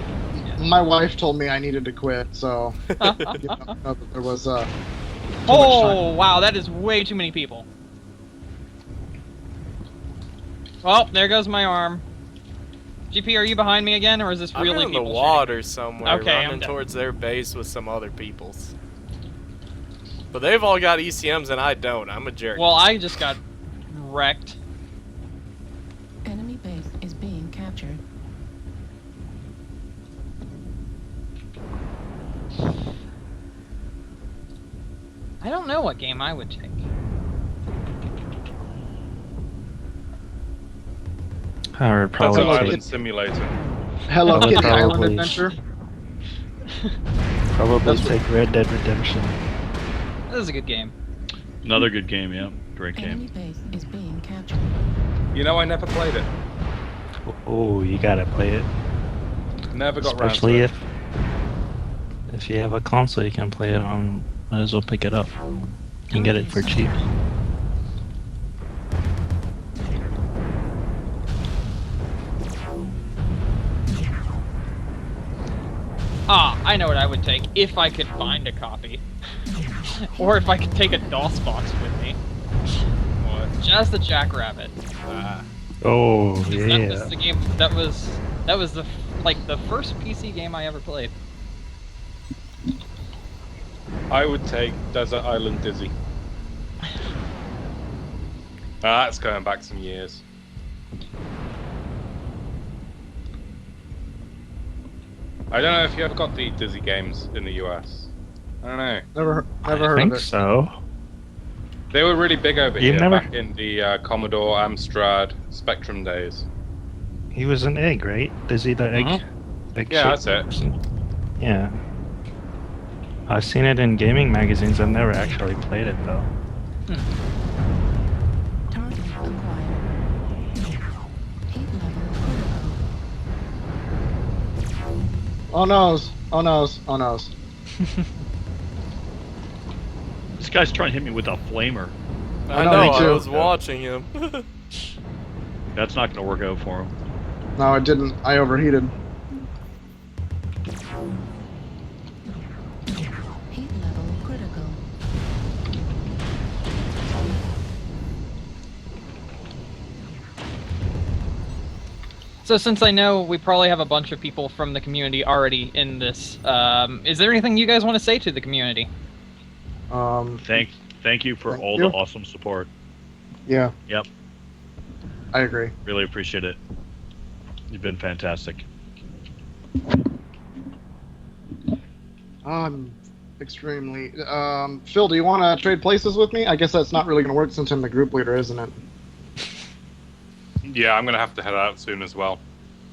My wife told me I needed to quit, so you know that there was too much oh time. wow, that is way too many people. Well, there goes my arm. GP, are you behind me again, or is this I'm really in the people water somewhere, Okay, I'm running done. towards their base with some other people's. But they've all got ECMs and I don't. I'm a jerk. shooting? Well, I just got wrecked. Enemy base is being captured. I don't know what game I would take. I would That's probably an like take, island simulator. Hello I would Kitty Island probably- Adventure. probably That's- take Red Dead Redemption. This is a good game. Another good game, yeah. Great Enemy game. base is being captured. You know, I never played it. Oh, you gotta play it. Never got Especially round to it. if you have a console, you can play it on. Might as well pick it up. You can get it for cheap. Ah, I know what I would take if I could find a copy. Or if I could take a DOS box with me. What? Just the Jackrabbit. Oh That yeah. was the game that was the the first PC game I ever played. I would take Desert Island Dizzy. That's going back some years. I don't know if you ever got the Dizzy games in the US. I don't know. Never I heard think of it. so. They were really big over You here never- back in the Commodore, Amstrad, Spectrum days. He was an egg, right? Is he the egg? Mhm. egg Yeah, shaped that's it. person? Yeah. I've seen it in gaming magazines. I've never actually played it though. Target acquired. Heat level critical. Oh noes! Oh noes! Oh noes! This guy's trying to hit me with a flamer. I know, know, me I too. was watching him. That's not going to work out for him. No, it didn't. I overheated. Heat level critical. So since I know we probably have a bunch of people from the community already in this, is there anything you guys want to say to the community? Thank you for Thank all you. the awesome support. Yeah, Yep, I agree. really appreciate it. You've been fantastic. Extremely. Phil, do you want to trade places with me? I guess that's not really going to work since I'm the group leader, isn't it? Yeah, I'm gonna have to head out soon as well.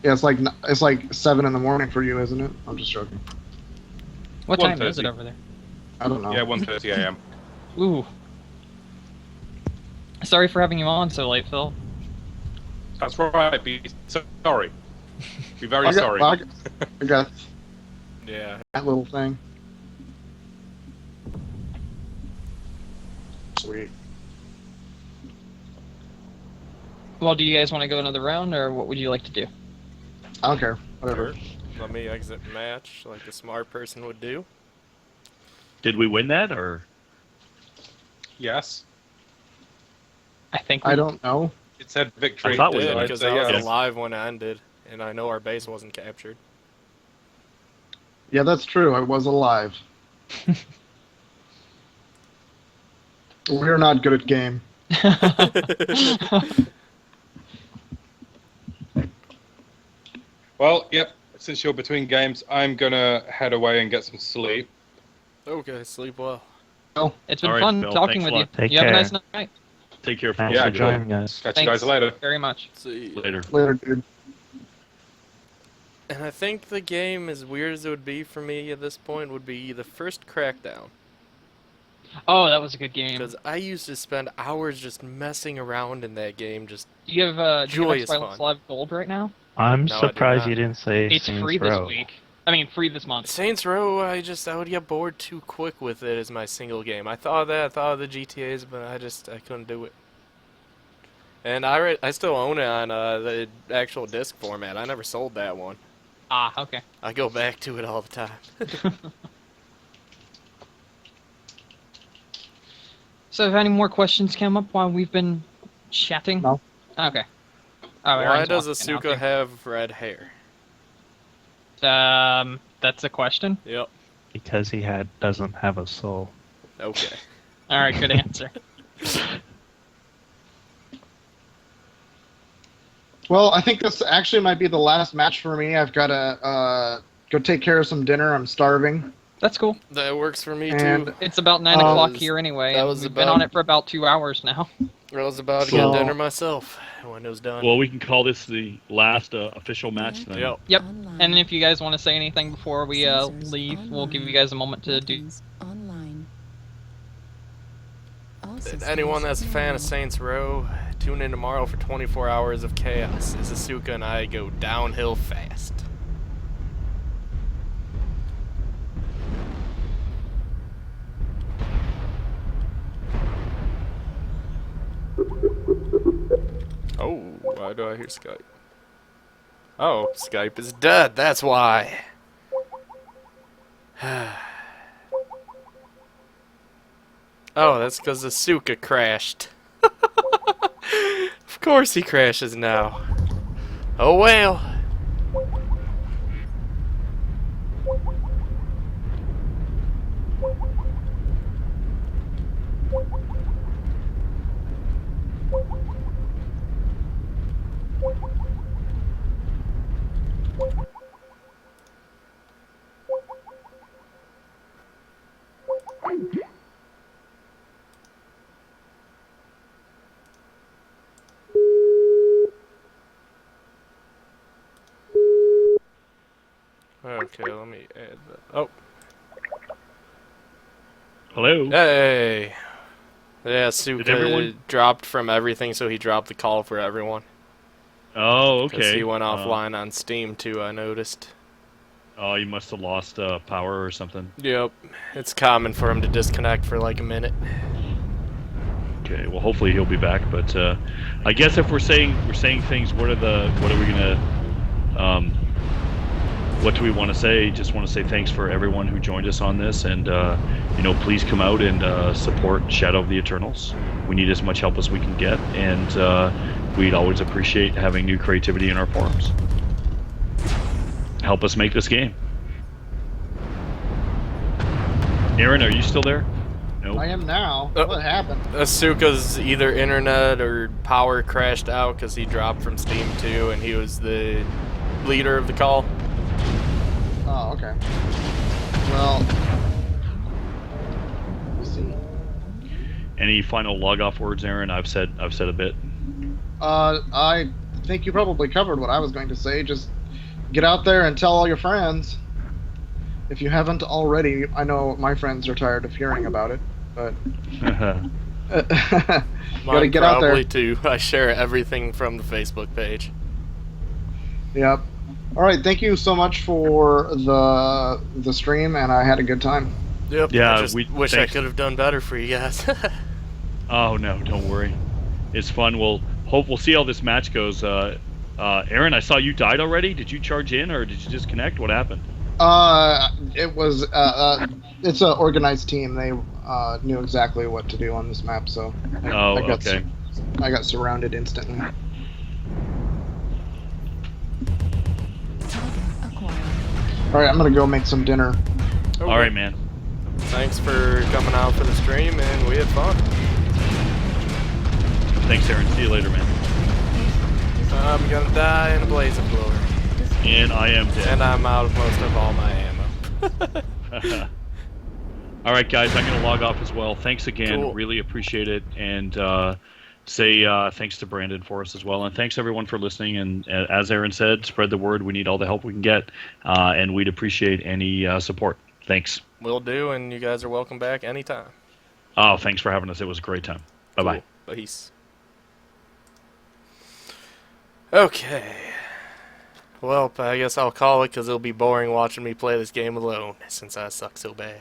Yeah, it's like 7 in the morning for you, isn't it? I'm just joking. What time is 1:30. it over there? I don't know. Yeah, 1:30 a.m. Ooh. Sorry for having you on so late, Phil. That's right. Be sorry. Be very I got- sorry. I got Yeah. that little thing. Sweet. Well, do you guys want to go another round, or what would you like to do? I don't care. Whatever. Sure. Let me exit match like a smart person would do. Did we win that, or? Yes. I think I don't know. It said victory. I thought we Did, did, so I'd because say I was yes. alive when it ended, and I know our base wasn't captured. Yeah, that's true. I was alive. We're not good at game. Well, yep. Since you're between games, I'm gonna head away and get some sleep. Okay, sleep well. It's been All right, fun Phil, talking thanks with a you. lot. Take You have a care. nice night. Take care. Thanks Yeah, for cool. joining us. Catch you guys later. Very much. See. Later. Later, dude. And I think the game, as weird as it would be for me at this point, would be the first Crackdown. Oh, that was a good game. Because I used to spend hours just messing around in that game. Just Do you have Joyous Silent fun. Live Gold right now? I'm No, I did surprised not. you didn't say It's Saints free Row. this week. I mean, free this month. Saints Row, I would get bored too quick with it as my single game. I thought of the GTAs, but I couldn't do it. And I still own it on the actual disc format. I never sold that one. Ah, okay. I go back to it all the time. So, have any more questions come up while we've been chatting? No. Okay. Oh, Why Aaron's does walking out Asuka have red hair? there. That's a question. Yep. Because he doesn't have a soul. Okay. All right, good answer. Well, I think this actually might be the last match for me. I've got to go take care of some dinner. I'm starving. That's cool. That works for me And- too. It's about 9 That o'clock was- here anyway, that and was we've been about- on it for about 2 hours now. I was about to So- get dinner myself when it was done. Well, we can call this the last official match then. Yep. Yep. Online. And if you guys want to say anything before we Sensors leave, we'll give you online. guys a moment to do. Weapons online. All systems Anyone that's a fan manual. of Saints Row, tune in tomorrow for 24 hours of chaos as Asuka and I go downhill fast. Oh, why do I hear Skype? Oh, Skype is dead, that's why. Oh, that's because Asuka crashed. Of course he crashes now. Oh well. Okay, let me add that. Oh, Hello. hey. Yeah, Did everyone- Asuka dropped from everything, so he dropped the call for everyone. Oh, Because okay. he went offline on Steam too, I noticed. Oh, you must have lost power or something. Yep, it's common for him to disconnect for like a minute. Okay. Well, hopefully he'll be back. But I guess if we're saying things, what are we gonna what do we want to say? Just want to say thanks for everyone who joined us on this, and please come out and support Shadow of the Eternals. We need as much help as we can get, and we'd always appreciate having new creativity in our forums. Help us make this game. Aaron, are you still there? No. I am now. Oh. What happened? Asuka's either internet or power crashed out because he dropped from Steam too, and he was the leader of the call. Oh, okay. Well, let's see. Any final log off words, Aaron? I've said a bit. I think you probably covered what I was going to say. Just get out there and tell all your friends. If you haven't already, I know my friends are tired of hearing about it, but Gotta Mine get out there. probably too. I share everything from the Facebook page. Yep. All right. Thank you so much for the stream, and I had a good time. Yep. Yeah, I just wish I thanks. could have done better for you guys. Oh no, don't worry. It's fun. We'll see how this match goes. Aaron, I saw you died already. Did you charge in or did you disconnect? What happened? It was it's an organized team. They knew exactly what to do on this map, so I got surrounded instantly. Target acquired. All right, I'm gonna go make some dinner. All right, man. Thanks for coming out for the stream, and we had fun. Thanks, Aaron. See you later, man. I'm gonna die in a blaze of glory. And I am dead. And I'm out of most of all my ammo. All right, guys, I'm going to log off as well. Thanks again. Cool. Really appreciate it. And say thanks to Brandon for us as well. And thanks, everyone, for listening. And as Aaron said, spread the word. We need all the help we can get. And we'd appreciate any support. Thanks. Will do, and you guys are welcome back anytime. Oh, thanks for having us. It was a great time. Bye-bye. Cool. Peace. Okay. Well, I guess I'll call it because it'll be boring watching me play this game alone since I suck so bad.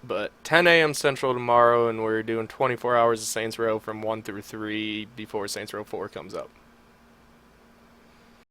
But 10 a.m. Central tomorrow, and we're doing 24 hours of Saints Row from 1 through 3 before Saints Row 4 comes up.